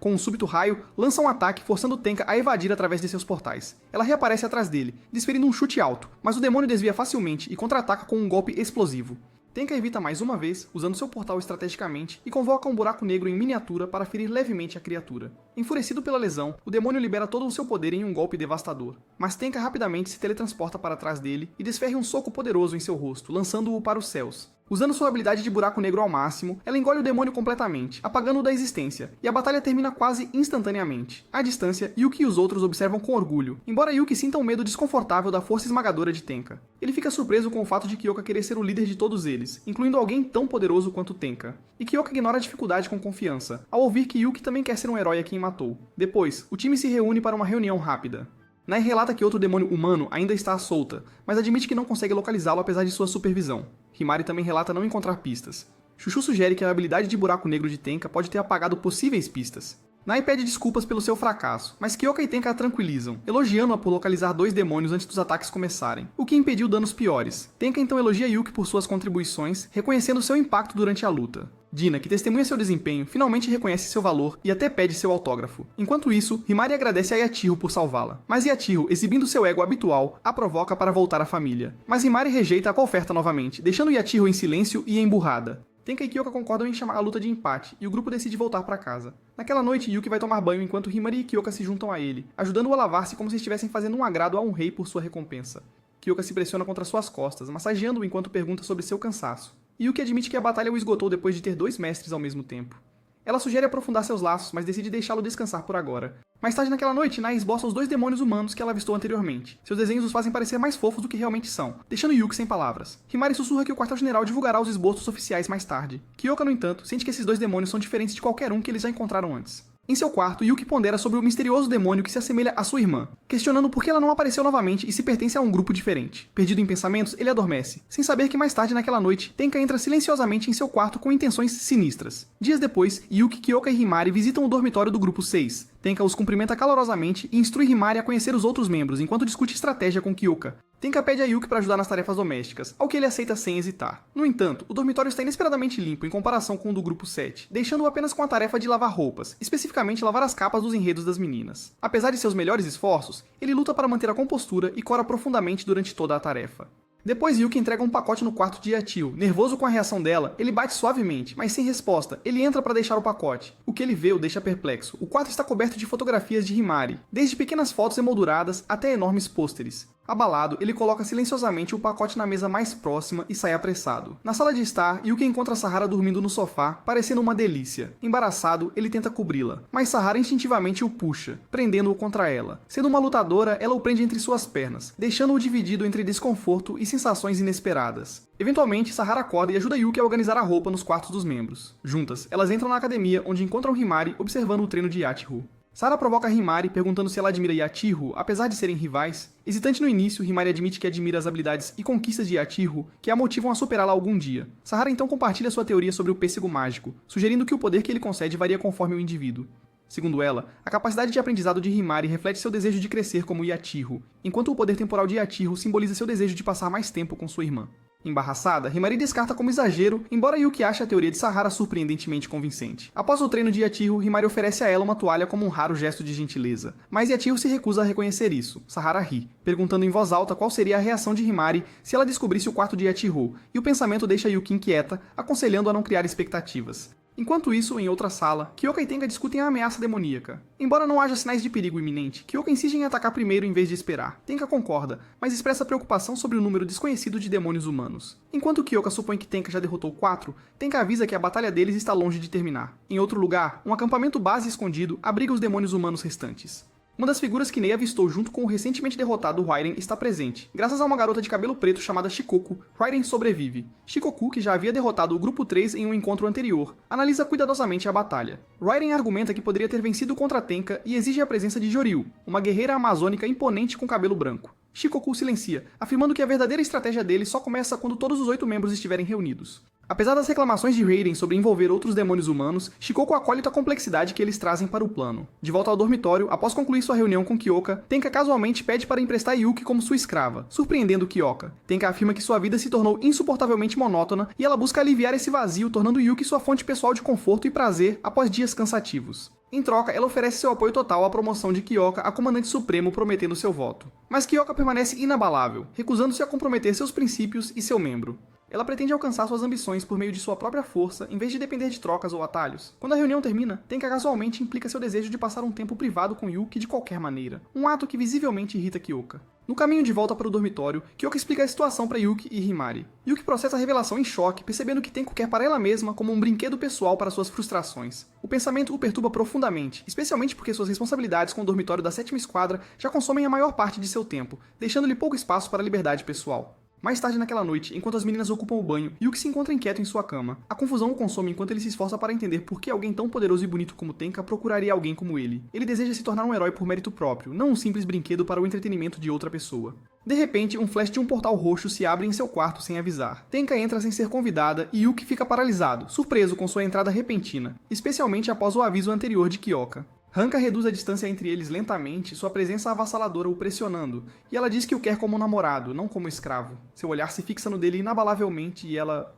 Com um súbito raio, lança um ataque forçando Tenka a evadir através de seus portais. Ela reaparece atrás dele, desferindo um chute alto, mas o demônio desvia facilmente e contra-ataca com um golpe explosivo. Tenka evita mais uma vez, usando seu portal estrategicamente, e convoca um buraco negro em miniatura para ferir levemente a criatura. Enfurecido pela lesão, o demônio libera todo o seu poder em um golpe devastador. Mas Tenka rapidamente se teletransporta para trás dele e desferra um soco poderoso em seu rosto, lançando-o para os céus. Usando sua habilidade de buraco negro ao máximo, ela engole o demônio completamente, apagando-o da existência, e a batalha termina quase instantaneamente. À distância, Yuki e os outros observam com orgulho, embora Yuki sinta um medo desconfortável da força esmagadora de Tenka. Ele fica surpreso com o fato de Kyoka querer ser o líder de todos eles, incluindo alguém tão poderoso quanto Tenka. E Kyoka ignora a dificuldade com confiança, ao ouvir que Yuki também quer ser um herói a quem matou. Depois, o time se reúne para uma reunião rápida. Nai relata que outro demônio humano ainda está à solta, mas admite que não consegue localizá-lo apesar de sua supervisão. Himari também relata não encontrar pistas. Chuchu sugere que a habilidade de buraco negro de Tenka pode ter apagado possíveis pistas. Nai pede desculpas pelo seu fracasso, mas Kyoka e Tenka a tranquilizam, elogiando-a por localizar dois demônios antes dos ataques começarem, o que impediu danos piores. Tenka então elogia Yuki por suas contribuições, reconhecendo seu impacto durante a luta. Dina, que testemunha seu desempenho, finalmente reconhece seu valor e até pede seu autógrafo. Enquanto isso, Himari agradece a Yachiho por salvá-la. Mas Yachiho, exibindo seu ego habitual, a provoca para voltar à família. Mas Himari rejeita a oferta novamente, deixando Yachiho em silêncio e emburrada. Tenka e Kyoka concordam em chamar a luta de empate, e o grupo decide voltar para casa. Naquela noite, Yuki vai tomar banho enquanto Himari e Kyoka se juntam a ele, ajudando-o a lavar-se como se estivessem fazendo um agrado a um rei por sua recompensa. Kyoka se pressiona contra suas costas, massageando-o enquanto pergunta sobre seu cansaço. Yuki admite que a batalha o esgotou depois de ter dois mestres ao mesmo tempo. Ela sugere aprofundar seus laços, mas decide deixá-lo descansar por agora. Mais tarde naquela noite, Nai esboça os dois demônios humanos que ela avistou anteriormente. Seus desenhos os fazem parecer mais fofos do que realmente são, deixando Yuki sem palavras. Himari sussurra que o quartel-general divulgará os esboços oficiais mais tarde. Kyoka, no entanto, sente que esses dois demônios são diferentes de qualquer um que eles já encontraram antes. Em seu quarto, Yuki pondera sobre o misterioso demônio que se assemelha à sua irmã, questionando por que ela não apareceu novamente e se pertence a um grupo diferente. Perdido em pensamentos, ele adormece, sem saber que mais tarde naquela noite, Tenka entra silenciosamente em seu quarto com intenções sinistras. Dias depois, Yuki, Kyoka e Himari visitam o dormitório do grupo 6. Tenka os cumprimenta calorosamente e instrui Himari a conhecer os outros membros enquanto discute estratégia com Kyoka. Tenka pede a Yuki para ajudar nas tarefas domésticas, ao que ele aceita sem hesitar. No entanto, o dormitório está inesperadamente limpo em comparação com o do grupo 7, deixando-o apenas com a tarefa de lavar roupas, especificamente lavar as capas dos enredos das meninas. Apesar de seus melhores esforços, ele luta para manter a compostura e cora profundamente durante toda a tarefa. Depois, Yuki entrega um pacote no quarto de Yachiho. Nervoso com a reação dela, ele bate suavemente, mas sem resposta. Ele entra para deixar o pacote. O que ele vê o deixa perplexo. O quarto está coberto de fotografias de Himari, desde pequenas fotos emolduradas até enormes pôsteres. Abalado, ele coloca silenciosamente o pacote na mesa mais próxima e sai apressado. Na sala de estar, Yuki encontra Sahara dormindo no sofá, parecendo uma delícia. Embaraçado, ele tenta cobri-la, mas Sahara instintivamente o puxa, prendendo-o contra ela. Sendo uma lutadora, ela o prende entre suas pernas, deixando-o dividido entre desconforto e sensações inesperadas. Eventualmente, Sahara acorda e ajuda Yuki a organizar a roupa nos quartos dos membros. Juntas, elas entram na academia, onde encontram Himari observando o treino de Yachiho. Sahara provoca Himari perguntando se ela admira Yachiho, apesar de serem rivais. Hesitante no início, Himari admite que admira as habilidades e conquistas de Yachiho, que a motivam a superá-la algum dia. Sahara então compartilha sua teoria sobre o pêssego mágico, sugerindo que o poder que ele concede varia conforme o indivíduo. Segundo ela, a capacidade de aprendizado de Himari reflete seu desejo de crescer como Yachiho, enquanto o poder temporal de Yachiho simboliza seu desejo de passar mais tempo com sua irmã. Embaraçada, Himari descarta como exagero, embora Yuki ache a teoria de Sahara surpreendentemente convincente. Após o treino de Yachiru, Himari oferece a ela uma toalha como um raro gesto de gentileza, mas Yachiru se recusa a reconhecer isso. Sahara ri, perguntando em voz alta qual seria a reação de Himari se ela descobrisse o quarto de Yachiru, e o pensamento deixa Yuki inquieta, aconselhando a não criar expectativas. Enquanto isso, em outra sala, Kyoka e Tenka discutem a ameaça demoníaca. Embora não haja sinais de perigo iminente, Kyoka insiste em atacar primeiro em vez de esperar. Tenka concorda, mas expressa preocupação sobre o número desconhecido de demônios humanos. Enquanto Kyoka supõe que Tenka já derrotou 4, Tenka avisa que a batalha deles está longe de terminar. Em outro lugar, um acampamento base escondido abriga os demônios humanos restantes. Uma das figuras que Nei avistou junto com o recentemente derrotado Raiden está presente. Graças a uma garota de cabelo preto chamada Shikoku, Raiden sobrevive. Shikoku, que já havia derrotado o Grupo 3 em um encontro anterior, analisa cuidadosamente a batalha. Raiden argumenta que poderia ter vencido contra Tenka e exige a presença de Joryu, uma guerreira amazônica imponente com cabelo branco. Shikoku silencia, afirmando que a verdadeira estratégia dele só começa quando todos os 8 membros estiverem reunidos. Apesar das reclamações de Raiden sobre envolver outros demônios humanos, Shikoku acolhe a complexidade que eles trazem para o plano. De volta ao dormitório, após concluir sua reunião com Kyoka, Tenka casualmente pede para emprestar Yuki como sua escrava, surpreendendo Kyoka. Tenka afirma que sua vida se tornou insuportavelmente monótona e ela busca aliviar esse vazio, tornando Yuki sua fonte pessoal de conforto e prazer após dias cansativos. Em troca, ela oferece seu apoio total à promoção de Kyoka a comandante supremo, prometendo seu voto. Mas Kyoka permanece inabalável, recusando-se a comprometer seus princípios e seu membro. Ela pretende alcançar suas ambições por meio de sua própria força, em vez de depender de trocas ou atalhos. Quando a reunião termina, Tenka casualmente implica seu desejo de passar um tempo privado com Yuki de qualquer maneira, um ato que visivelmente irrita Kyoka. No caminho de volta para o dormitório, Kyoka explica a situação para Yuki e Himari. Yuki processa a revelação em choque, percebendo que Tenko quer para ela mesma como um brinquedo pessoal para suas frustrações. O pensamento o perturba profundamente, especialmente porque suas responsabilidades com o dormitório da 7ª Esquadra já consomem a maior parte de seu tempo, deixando-lhe pouco espaço para a liberdade pessoal. Mais tarde naquela noite, enquanto as meninas ocupam o banho, Yuki se encontra inquieto em sua cama. A confusão o consome enquanto ele se esforça para entender por que alguém tão poderoso e bonito como Tenka procuraria alguém como ele. Ele deseja se tornar um herói por mérito próprio, não um simples brinquedo para o entretenimento de outra pessoa. De repente, um flash de um portal roxo se abre em seu quarto sem avisar. Tenka entra sem ser convidada e Yuki fica paralisado, surpreso com sua entrada repentina, especialmente após o aviso anterior de Kyoka. Hanka reduz a distância entre eles lentamente, sua presença avassaladora o pressionando, e ela diz que o quer como namorado, não como escravo. Seu olhar se fixa no dele inabalavelmente e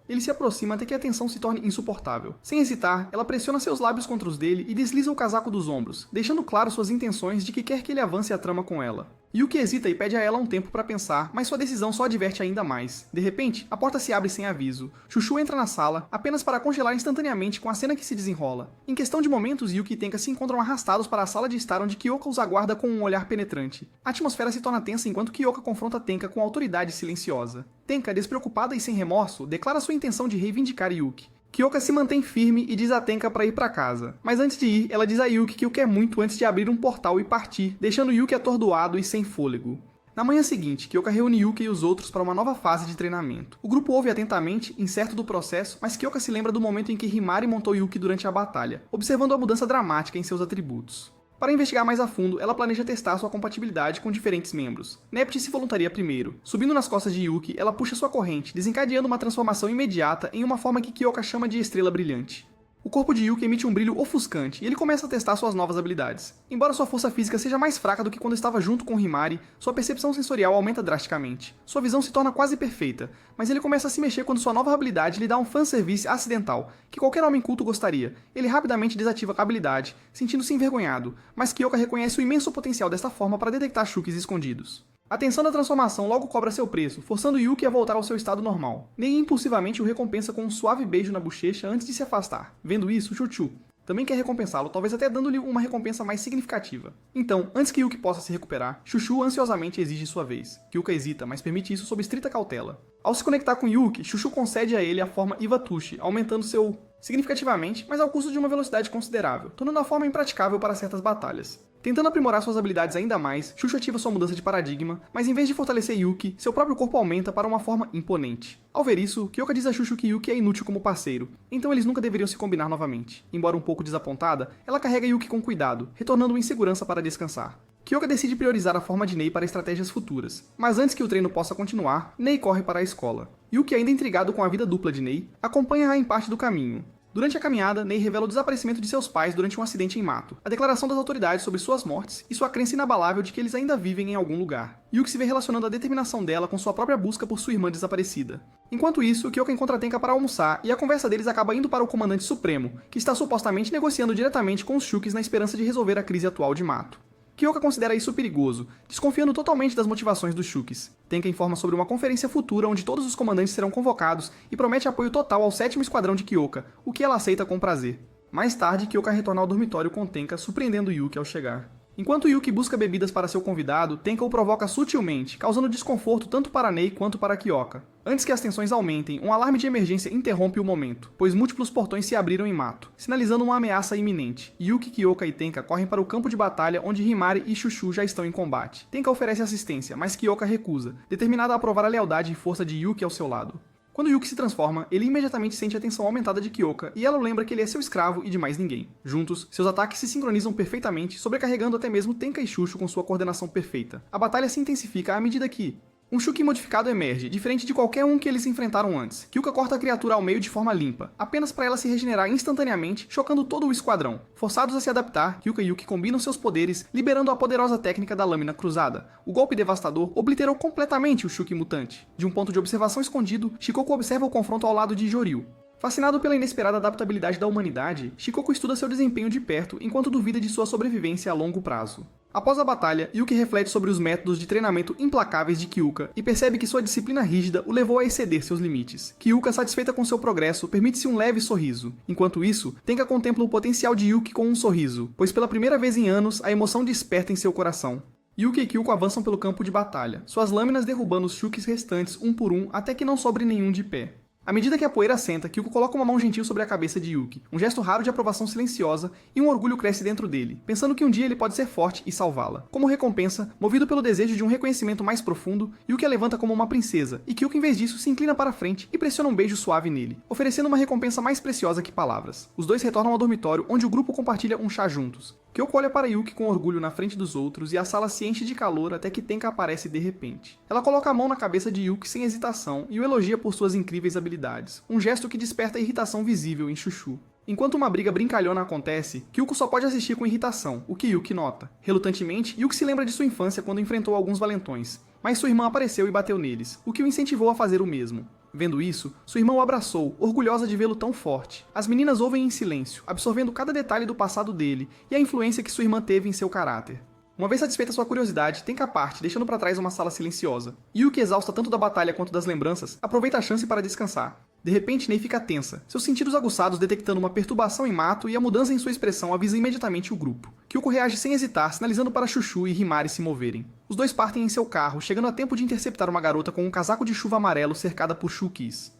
ele se aproxima até que a tensão se torne insuportável. Sem hesitar, ela pressiona seus lábios contra os dele e desliza o casaco dos ombros, deixando claro suas intenções de que quer que ele avance a trama com ela. Yuki hesita e pede a ela um tempo para pensar, mas sua decisão só adverte ainda mais. De repente, a porta se abre sem aviso. Chuchu entra na sala, apenas para congelar instantaneamente com a cena que se desenrola. Em questão de momentos, Yuki e Tenka se encontram arrastados para a sala de estar onde Kyoka os aguarda com um olhar penetrante. A atmosfera se torna tensa enquanto Kyoka confronta Tenka com autoridade silenciosa. Tenka, despreocupada e sem remorso, declara sua intenção de reivindicar Yuki. Kyoka se mantém firme e diz a Tenka para ir para casa. Mas antes de ir, ela diz a Yuki que o quer muito antes de abrir um portal e partir, deixando Yuki atordoado e sem fôlego. Na manhã seguinte, Kyoka reúne Yuki e os outros para uma nova fase de treinamento. O grupo ouve atentamente, incerto do processo, mas Kyoka se lembra do momento em que Himari montou Yuki durante a batalha, observando a mudança dramática em seus atributos. Para investigar mais a fundo, ela planeja testar sua compatibilidade com diferentes membros. Nept se voluntaria primeiro. Subindo nas costas de Yuki, ela puxa sua corrente, desencadeando uma transformação imediata em uma forma que Kyoka chama de estrela brilhante. O corpo de Yuki emite um brilho ofuscante e ele começa a testar suas novas habilidades. Embora sua força física seja mais fraca do que quando estava junto com Himari, sua percepção sensorial aumenta drasticamente. Sua visão se torna quase perfeita, mas ele começa a se mexer quando sua nova habilidade lhe dá um fanservice acidental, que qualquer homem culto gostaria. Ele rapidamente desativa a habilidade, sentindo-se envergonhado, mas Kyoka reconhece o imenso potencial desta forma para detectar Shukis escondidos. A tensão da transformação logo cobra seu preço, forçando Yuki a voltar ao seu estado normal. Nei impulsivamente o recompensa com um suave beijo na bochecha antes de se afastar. Vendo isso, Chuchu também quer recompensá-lo, talvez até dando-lhe uma recompensa mais significativa. Então, antes que Yuki possa se recuperar, Chuchu ansiosamente exige sua vez. Kyoka hesita, mas permite isso sob estrita cautela. Ao se conectar com Yuki, Chuchu concede a ele a forma Iwatushi, aumentando seu significativamente, mas ao custo de uma velocidade considerável, tornando a forma impraticável para certas batalhas. Tentando aprimorar suas habilidades ainda mais, Chuchu ativa sua mudança de paradigma, mas em vez de fortalecer Yuki, seu próprio corpo aumenta para uma forma imponente. Ao ver isso, Kyoka diz a Chuchu que Yuki é inútil como parceiro, então eles nunca deveriam se combinar novamente. Embora um pouco desapontada, ela carrega Yuki com cuidado, retornando em segurança para descansar. Kyoka decide priorizar a forma de Nei para estratégias futuras, mas antes que o treino possa continuar, Nei corre para a escola. Yuki, ainda intrigado com a vida dupla de Nei, acompanha-a em parte do caminho. Durante a caminhada, Nei revela o desaparecimento de seus pais durante um acidente em mato, a declaração das autoridades sobre suas mortes e sua crença inabalável de que eles ainda vivem em algum lugar. Yuki se vê relacionando a determinação dela com sua própria busca por sua irmã desaparecida. Enquanto isso, Kyoka encontra Tenka para almoçar e a conversa deles acaba indo para o Comandante Supremo, que está supostamente negociando diretamente com os Shukis na esperança de resolver a crise atual de mato. Kyoka considera isso perigoso, desconfiando totalmente das motivações dos Shukis. Tenka informa sobre uma conferência futura onde todos os comandantes serão convocados e promete apoio total ao 7º Esquadrão de Kyoka, o que ela aceita com prazer. Mais tarde, Kyoka retorna ao dormitório com Tenka, surpreendendo Yuki ao chegar. Enquanto Yuki busca bebidas para seu convidado, Tenka o provoca sutilmente, causando desconforto tanto para Nei quanto para Kyoka. Antes que as tensões aumentem, um alarme de emergência interrompe o momento, pois múltiplos portões se abriram em mato, sinalizando uma ameaça iminente. Yuki, Kyoka e Tenka correm para o campo de batalha onde Himari e Chushu já estão em combate. Tenka oferece assistência, mas Kyoka recusa, determinada a provar a lealdade e força de Yuki ao seu lado. Quando Yuki se transforma, ele imediatamente sente a tensão aumentada de Kyoka e ela o lembra que ele é seu escravo e de mais ninguém. Juntos, seus ataques se sincronizam perfeitamente, sobrecarregando até mesmo Tenka e Chushu com sua coordenação perfeita. A batalha se intensifica à medida que um Shuki modificado emerge, diferente de qualquer um que eles enfrentaram antes. Kyoka corta a criatura ao meio de forma limpa, apenas para ela se regenerar instantaneamente, chocando todo o esquadrão. Forçados a se adaptar, Kyoka e Yuki combinam seus poderes, liberando a poderosa técnica da lâmina cruzada. O golpe devastador obliterou completamente o Shuki mutante. De um ponto de observação escondido, Shikoku observa o confronto ao lado de Joryu. Fascinado pela inesperada adaptabilidade da humanidade, Shikoku estuda seu desempenho de perto enquanto duvida de sua sobrevivência a longo prazo. Após a batalha, Yuki reflete sobre os métodos de treinamento implacáveis de Kyoka e percebe que sua disciplina rígida o levou a exceder seus limites. Kyoka, satisfeita com seu progresso, permite-se um leve sorriso. Enquanto isso, Tenka contempla o potencial de Yuki com um sorriso, pois pela primeira vez em anos, a emoção desperta em seu coração. Yuki e Kyuko avançam pelo campo de batalha, suas lâminas derrubando os Shukis restantes um por um até que não sobre nenhum de pé. À medida que a poeira assenta, Kyuko coloca uma mão gentil sobre a cabeça de Yuki, um gesto raro de aprovação silenciosa, e um orgulho cresce dentro dele, pensando que um dia ele pode ser forte e salvá-la. Como recompensa, movido pelo desejo de um reconhecimento mais profundo, Yuki a levanta como uma princesa, e Kyuko em vez disso se inclina para frente e pressiona um beijo suave nele, oferecendo uma recompensa mais preciosa que palavras. Os dois retornam ao dormitório, onde o grupo compartilha um chá juntos. Kyoko olha para Yuki com orgulho na frente dos outros e a sala se enche de calor até que Tenka aparece de repente. Ela coloca a mão na cabeça de Yuki sem hesitação e o elogia por suas incríveis habilidades, um gesto que desperta irritação visível em Chushu. Enquanto uma briga brincalhona acontece, Kyuko só pode assistir com irritação, o que Yuki nota. Relutantemente, Yuki se lembra de sua infância quando enfrentou alguns valentões, mas sua irmã apareceu e bateu neles, o que o incentivou a fazer o mesmo. Vendo isso, sua irmã o abraçou, orgulhosa de vê-lo tão forte. As meninas ouvem em silêncio, absorvendo cada detalhe do passado dele e a influência que sua irmã teve em seu caráter. Uma vez satisfeita sua curiosidade, Tenka parte, deixando para trás uma sala silenciosa. Yuki, exausta tanto da batalha quanto das lembranças, aproveita a chance para descansar. De repente, Nei fica tensa, seus sentidos aguçados detectando uma perturbação em Mato e a mudança em sua expressão avisa imediatamente o grupo. Kyuko reage sem hesitar, sinalizando para Chushu e Himari se moverem. Os dois partem em seu carro, chegando a tempo de interceptar uma garota com um casaco de chuva amarelo cercada por Shukis.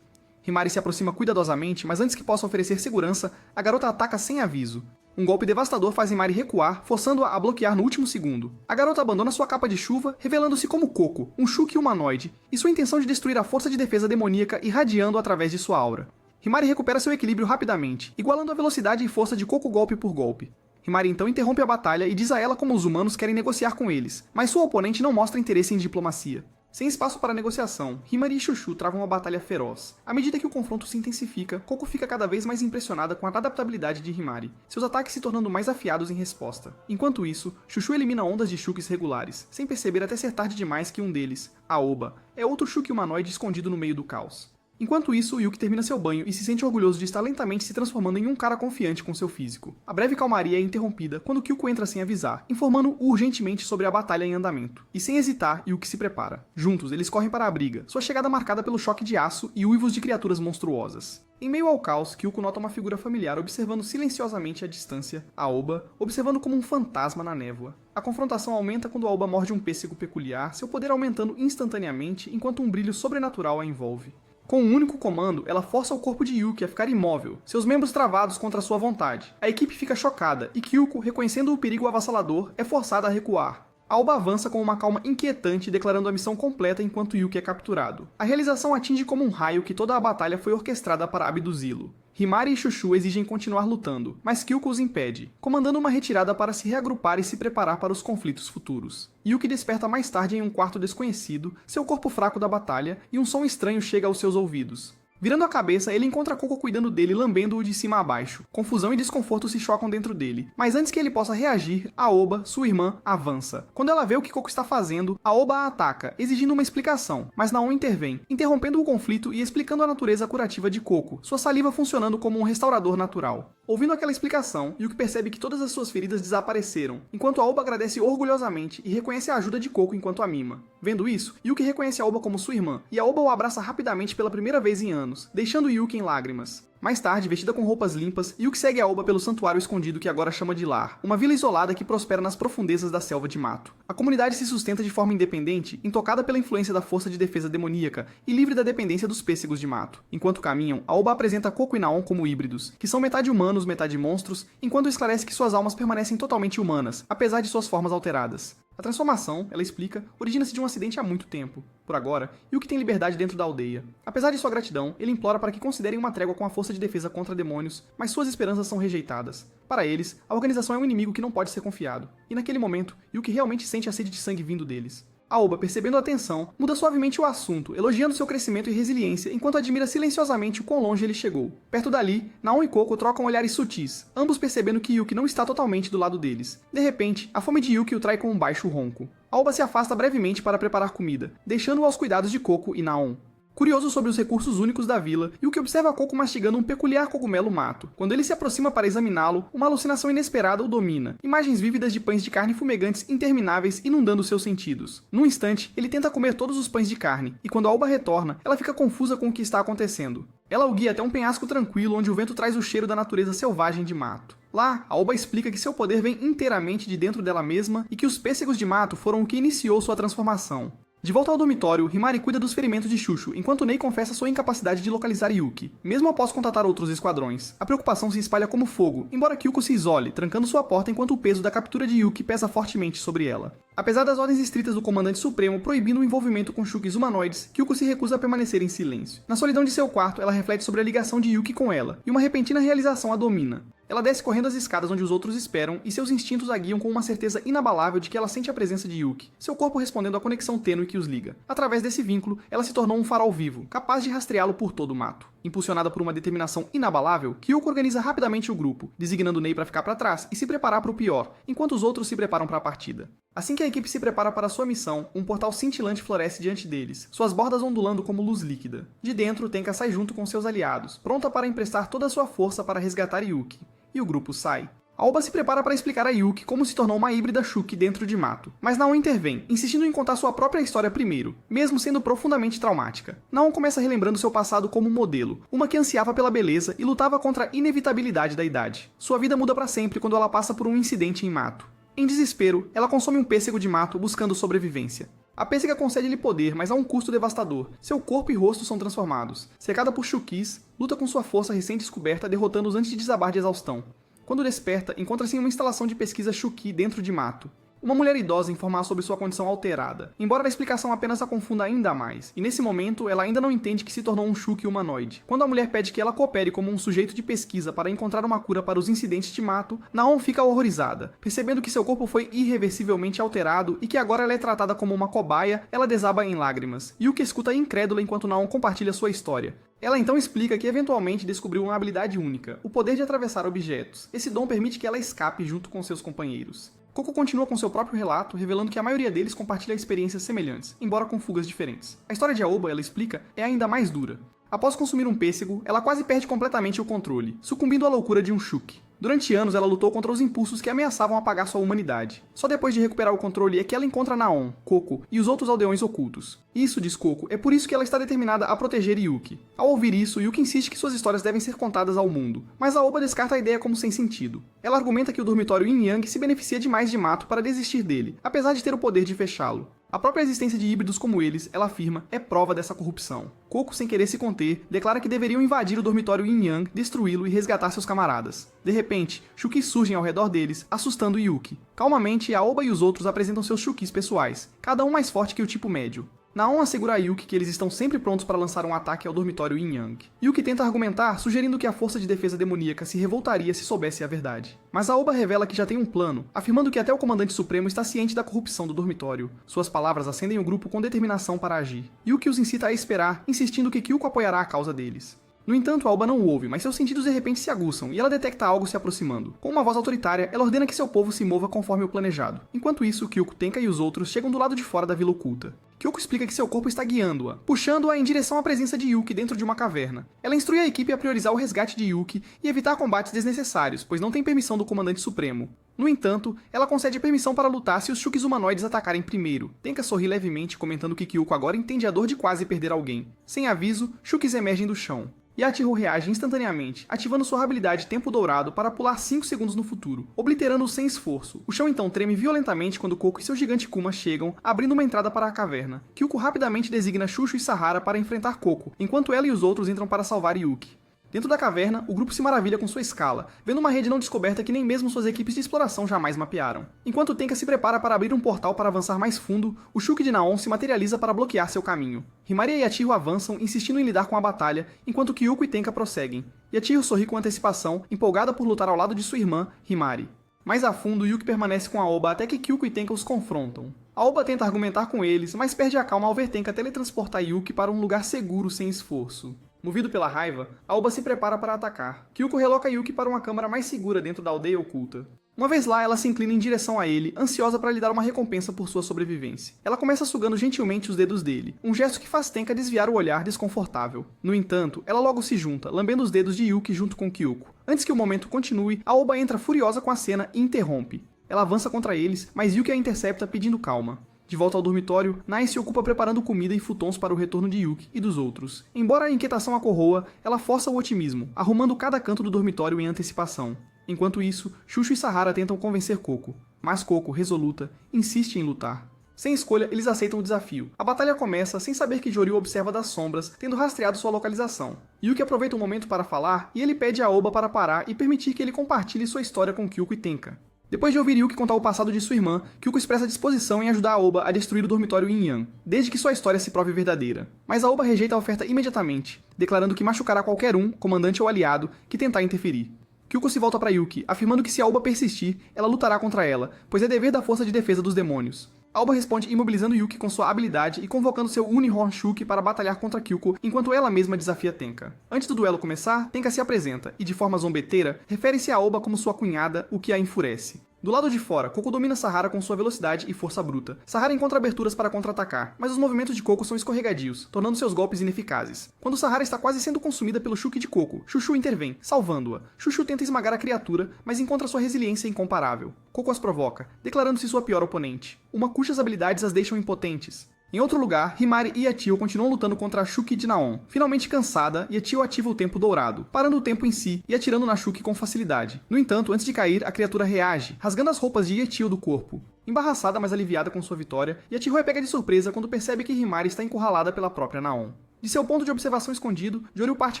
Himari se aproxima cuidadosamente, mas antes que possa oferecer segurança, a garota ataca sem aviso. Um golpe devastador faz Himari recuar, forçando-a a bloquear no último segundo. A garota abandona sua capa de chuva, revelando-se como Coco, um Shuki humanoide, e sua intenção de destruir a força de defesa demoníaca irradiando através de sua aura. Himari recupera seu equilíbrio rapidamente, igualando a velocidade e força de Coco golpe por golpe. Himari então interrompe a batalha e diz a ela como os humanos querem negociar com eles, mas sua oponente não mostra interesse em diplomacia. Sem espaço para negociação, Himari e Chushu travam uma batalha feroz. À medida que o confronto se intensifica, Coco fica cada vez mais impressionada com a adaptabilidade de Himari, seus ataques se tornando mais afiados em resposta. Enquanto isso, Chushu elimina ondas de Shukis regulares, sem perceber até ser tarde demais que um deles, Aoba, é outro Shuki humanoide escondido no meio do caos. Enquanto isso, Yuki termina seu banho e se sente orgulhoso de estar lentamente se transformando em um cara confiante com seu físico. A breve calmaria é interrompida quando Kyuko entra sem avisar, informando-o urgentemente sobre a batalha em andamento. E sem hesitar, Yuki se prepara. Juntos, eles correm para a briga, sua chegada marcada pelo choque de aço e uivos de criaturas monstruosas. Em meio ao caos, Kyuko nota uma figura familiar observando silenciosamente à distância, Aoba, observando como um fantasma na névoa. A confrontação aumenta quando Aoba morde um pêssego peculiar, seu poder aumentando instantaneamente enquanto um brilho sobrenatural a envolve. Com um único comando, ela força o corpo de Yuki a ficar imóvel, seus membros travados contra sua vontade. A equipe fica chocada e Kyuko, reconhecendo o perigo avassalador, é forçada a recuar. Aoba avança com uma calma inquietante, declarando a missão completa enquanto Yuki é capturado. A realização atinge como um raio que toda a batalha foi orquestrada para abduzi-lo. Himari e Chushu exigem continuar lutando, mas Kyuko os impede, comandando uma retirada para se reagrupar e se preparar para os conflitos futuros. Yuki desperta mais tarde em um quarto desconhecido, seu corpo fraco da batalha, e um som estranho chega aos seus ouvidos. Virando a cabeça, ele encontra Coco cuidando dele, lambendo-o de cima a baixo. Confusão e desconforto se chocam dentro dele. Mas antes que ele possa reagir, Aoba, sua irmã, avança. Quando ela vê o que Coco está fazendo, Aoba a ataca, exigindo uma explicação, mas Naon intervém, interrompendo o conflito e explicando a natureza curativa de Coco, sua saliva funcionando como um restaurador natural. Ouvindo aquela explicação, Yuki percebe que todas as suas feridas desapareceram, enquanto Aoba agradece orgulhosamente e reconhece a ajuda de Coco enquanto a mima. Vendo isso, Yuki reconhece Aoba como sua irmã, e Aoba o abraça rapidamente pela primeira vez em anos, deixando Yuki em lágrimas. Mais tarde, vestida com roupas limpas, Yuki segue Aoba pelo santuário escondido que agora chama de lar, uma vila isolada que prospera nas profundezas da selva de mato. A comunidade se sustenta de forma independente, intocada pela influência da força de defesa demoníaca e livre da dependência dos pêssegos de mato. Enquanto caminham, Aoba apresenta Coco e Naon como híbridos, que são metade humanos, metade monstros, enquanto esclarece que suas almas permanecem totalmente humanas, apesar de suas formas alteradas. A transformação, ela explica, origina-se de um acidente há muito tempo. Por agora, Yuki tem liberdade dentro da aldeia. Apesar de sua gratidão, ele implora para que considerem uma trégua com a força de defesa contra demônios, mas suas esperanças são rejeitadas. Para eles, a organização é um inimigo que não pode ser confiado. E naquele momento, Yuki realmente sente a sede de sangue vindo deles. Aoba, percebendo a tensão, muda suavemente o assunto, elogiando seu crescimento e resiliência, enquanto admira silenciosamente o quão longe ele chegou. Perto dali, Naon e Coco trocam olhares sutis, ambos percebendo que Yuki não está totalmente do lado deles. De repente, a fome de Yuki o trai com um baixo ronco. Aoba se afasta brevemente para preparar comida, deixando-o aos cuidados de Coco e Naon. Curioso sobre os recursos únicos da vila, Yuki observa Coco mastigando um peculiar cogumelo mato. Quando ele se aproxima para examiná-lo, uma alucinação inesperada o domina. Imagens vívidas de pães de carne fumegantes intermináveis inundando seus sentidos. Num instante, ele tenta comer todos os pães de carne, e quando Aoba retorna, ela fica confusa com o que está acontecendo. Ela o guia até um penhasco tranquilo onde o vento traz o cheiro da natureza selvagem de mato. Lá, Aoba explica que seu poder vem inteiramente de dentro dela mesma e que os pêssegos de mato foram o que iniciou sua transformação. De volta ao dormitório, Himari cuida dos ferimentos de Shushu, enquanto Nei confessa sua incapacidade de localizar Yuki. Mesmo após contatar outros esquadrões, a preocupação se espalha como fogo, embora Kyuko se isole, trancando sua porta enquanto o peso da captura de Yuki pesa fortemente sobre ela. Apesar das ordens estritas do Comandante Supremo proibindo o envolvimento com Shukis humanoides, Kyuko se recusa a permanecer em silêncio. Na solidão de seu quarto, ela reflete sobre a ligação de Yuki com ela, e uma repentina realização a domina. Ela desce correndo as escadas onde os outros esperam e seus instintos a guiam com uma certeza inabalável de que ela sente a presença de Yuki, seu corpo respondendo à conexão tênue que os liga. Através desse vínculo, ela se tornou um farol vivo, capaz de rastreá-lo por todo o mato. Impulsionada por uma determinação inabalável, Kyuko organiza rapidamente o grupo, designando Nei para ficar para trás e se preparar para o pior, enquanto os outros se preparam para a partida. Assim que a equipe se prepara para sua missão, um portal cintilante floresce diante deles, suas bordas ondulando como luz líquida. De dentro, Tenka sai junto com seus aliados, pronta para emprestar toda a sua força para resgatar Yuki. E o grupo sai. Aoba se prepara para explicar a Yuki como se tornou uma híbrida Shuki dentro de mato, mas Naon intervém, insistindo em contar sua própria história primeiro, mesmo sendo profundamente traumática. Naon começa relembrando seu passado como modelo, uma que ansiava pela beleza e lutava contra a inevitabilidade da idade. Sua vida muda para sempre quando ela passa por um incidente em mato. Em desespero, ela consome um pêssego de mato buscando sobrevivência. A pêssega concede-lhe poder, mas a um custo devastador. Seu corpo e rosto são transformados. Cercada por Shukis, luta com sua força recém-descoberta, derrotando-os antes de desabar de exaustão. Quando desperta, encontra-se em uma instalação de pesquisa Shuki dentro de mato. Uma mulher idosa informa sobre sua condição alterada, embora a explicação apenas a confunda ainda mais, e nesse momento ela ainda não entende que se tornou um Shuki humanoide. Quando a mulher pede que ela coopere como um sujeito de pesquisa para encontrar uma cura para os incidentes de mato, Naon fica horrorizada. Percebendo que seu corpo foi irreversivelmente alterado e que agora ela é tratada como uma cobaia, ela desaba em lágrimas. Yuki escuta incrédula enquanto Naon compartilha sua história. Ela então explica que eventualmente descobriu uma habilidade única, o poder de atravessar objetos. Esse dom permite que ela escape junto com seus companheiros. Coco continua com seu próprio relato, revelando que a maioria deles compartilha experiências semelhantes, embora com fugas diferentes. A história de Aoba, ela explica, é ainda mais dura. Após consumir um pêssego, ela quase perde completamente o controle, sucumbindo à loucura de um Shuki. Durante anos, ela lutou contra os impulsos que ameaçavam apagar sua humanidade. Só depois de recuperar o controle é que ela encontra Naon, Coco e os outros aldeões ocultos. Isso, diz Coco, é por isso que ela está determinada a proteger Yuki. Ao ouvir isso, Yuki insiste que suas histórias devem ser contadas ao mundo, mas Aoba descarta a ideia como sem sentido. Ela argumenta que o dormitório Yin Yang se beneficia demais de mato para desistir dele, apesar de ter o poder de fechá-lo. A própria existência de híbridos como eles, ela afirma, é prova dessa corrupção. Coco, sem querer se conter, declara que deveriam invadir o dormitório Yin Yang, destruí-lo e resgatar seus camaradas. De repente, Shukis surgem ao redor deles, assustando Yuki. Calmamente, Aoba e os outros apresentam seus Shukis pessoais, cada um mais forte que o tipo médio. Naon assegura a Yuki que eles estão sempre prontos para lançar um ataque ao dormitório Yin Yang. Yuki tenta argumentar, sugerindo que a força de defesa demoníaca se revoltaria se soubesse a verdade. Mas Aoba revela que já tem um plano, afirmando que até o Comandante Supremo está ciente da corrupção do dormitório. Suas palavras acendem o grupo com determinação para agir. Yuki os incita a esperar, insistindo que Kyuko apoiará a causa deles. No entanto, Aoba não o ouve, mas seus sentidos de repente se aguçam e ela detecta algo se aproximando. Com uma voz autoritária, ela ordena que seu povo se mova conforme o planejado. Enquanto isso, Kyuko, Tenka e os outros chegam do lado de fora da vila oculta. Kyuko explica que seu corpo está guiando-a, puxando-a em direção à presença de Yuki dentro de uma caverna. Ela instrui a equipe a priorizar o resgate de Yuki e evitar combates desnecessários, pois não tem permissão do Comandante Supremo. No entanto, ela concede permissão para lutar se os Shukis humanoides atacarem primeiro. Tenka sorri levemente, comentando que Kyuko agora entende a dor de quase perder alguém. Sem aviso, Shukis emergem do chão. Yachiru reage instantaneamente, ativando sua habilidade Tempo Dourado para pular 5 segundos no futuro, obliterando-o sem esforço. O chão então treme violentamente quando Koko e seu gigante Kuma chegam, abrindo uma entrada para a caverna. Kyuko rapidamente designa Shushu e Sahara para enfrentar Koko, enquanto ela e os outros entram para salvar Yuki. Dentro da caverna, o grupo se maravilha com sua escala, vendo uma rede não descoberta que nem mesmo suas equipes de exploração jamais mapearam. Enquanto Tenka se prepara para abrir um portal para avançar mais fundo, o Shuki de Naon se materializa para bloquear seu caminho. Himari e Yachiru avançam, insistindo em lidar com a batalha, enquanto Kyuko e Tenka prosseguem. Yachiru sorri com antecipação, empolgada por lutar ao lado de sua irmã, Himari. Mais a fundo, Yuki permanece com Aoba até que Kyuko e Tenka os confrontam. Aoba tenta argumentar com eles, mas perde a calma ao ver Tenka teletransportar Yuki para um lugar seguro sem esforço. Movido pela raiva, Aoba se prepara para atacar. Kyuko reloca Yuki para uma câmara mais segura dentro da aldeia oculta. Uma vez lá, ela se inclina em direção a ele, ansiosa para lhe dar uma recompensa por sua sobrevivência. Ela começa sugando gentilmente os dedos dele, um gesto que faz Tenka desviar o olhar desconfortável. No entanto, ela logo se junta, lambendo os dedos de Yuki junto com Kyuko. Antes que o momento continue, Aoba entra furiosa com a cena e interrompe. Ela avança contra eles, mas Yuki a intercepta pedindo calma. De volta ao dormitório, Nai se ocupa preparando comida e futons para o retorno de Yuki e dos outros. Embora a inquietação a corroa, ela força o otimismo, arrumando cada canto do dormitório em antecipação. Enquanto isso, Shushu e Sahara tentam convencer Koko, mas Koko, resoluta, insiste em lutar. Sem escolha, eles aceitam o desafio. A batalha começa sem saber que Joryu observa das sombras, tendo rastreado sua localização. Yuki aproveita o momento para falar e ele pede a Aoba para parar e permitir que ele compartilhe sua história com Kyuko e Tenka. Depois de ouvir Yuki contar o passado de sua irmã, Kyuko expressa disposição em ajudar Aoba a destruir o dormitório Yin Yang, desde que sua história se prove verdadeira. Mas Aoba rejeita a oferta imediatamente, declarando que machucará qualquer um, comandante ou aliado, que tentar interferir. Kyuko se volta para Yuki, afirmando que se Aoba persistir, ela lutará contra ela, pois é dever da força de defesa dos demônios. Aoba responde imobilizando Yuki com sua habilidade e convocando seu Unihorn Shuki para batalhar contra Kyuko, enquanto ela mesma desafia Tenka. Antes do duelo começar, Tenka se apresenta e, de forma zombeteira, refere-se a Aoba como sua cunhada, o que a enfurece. Do lado de fora, Koko domina Sahara com sua velocidade e força bruta. Sahara encontra aberturas para contra-atacar, mas os movimentos de Koko são escorregadios, tornando seus golpes ineficazes. Quando Sahara está quase sendo consumida pelo Shuki de Koko, Shushu intervém, salvando-a. Shushu tenta esmagar a criatura, mas encontra sua resiliência incomparável. Koko as provoca, declarando-se sua pior oponente. Uma cujas habilidades as deixam impotentes. Em outro lugar, Himari e Yachiyo continuam lutando contra a Shuki de Naon. Finalmente cansada, Yachiyo ativa o Tempo Dourado, parando o tempo em si e atirando na Shuki com facilidade. No entanto, antes de cair, a criatura reage, rasgando as roupas de Yachiyo do corpo. Embaraçada, mas aliviada com sua vitória, Yachiyo é pega de surpresa quando percebe que Himari está encurralada pela própria Naon. De seu ponto de observação escondido, Joryu parte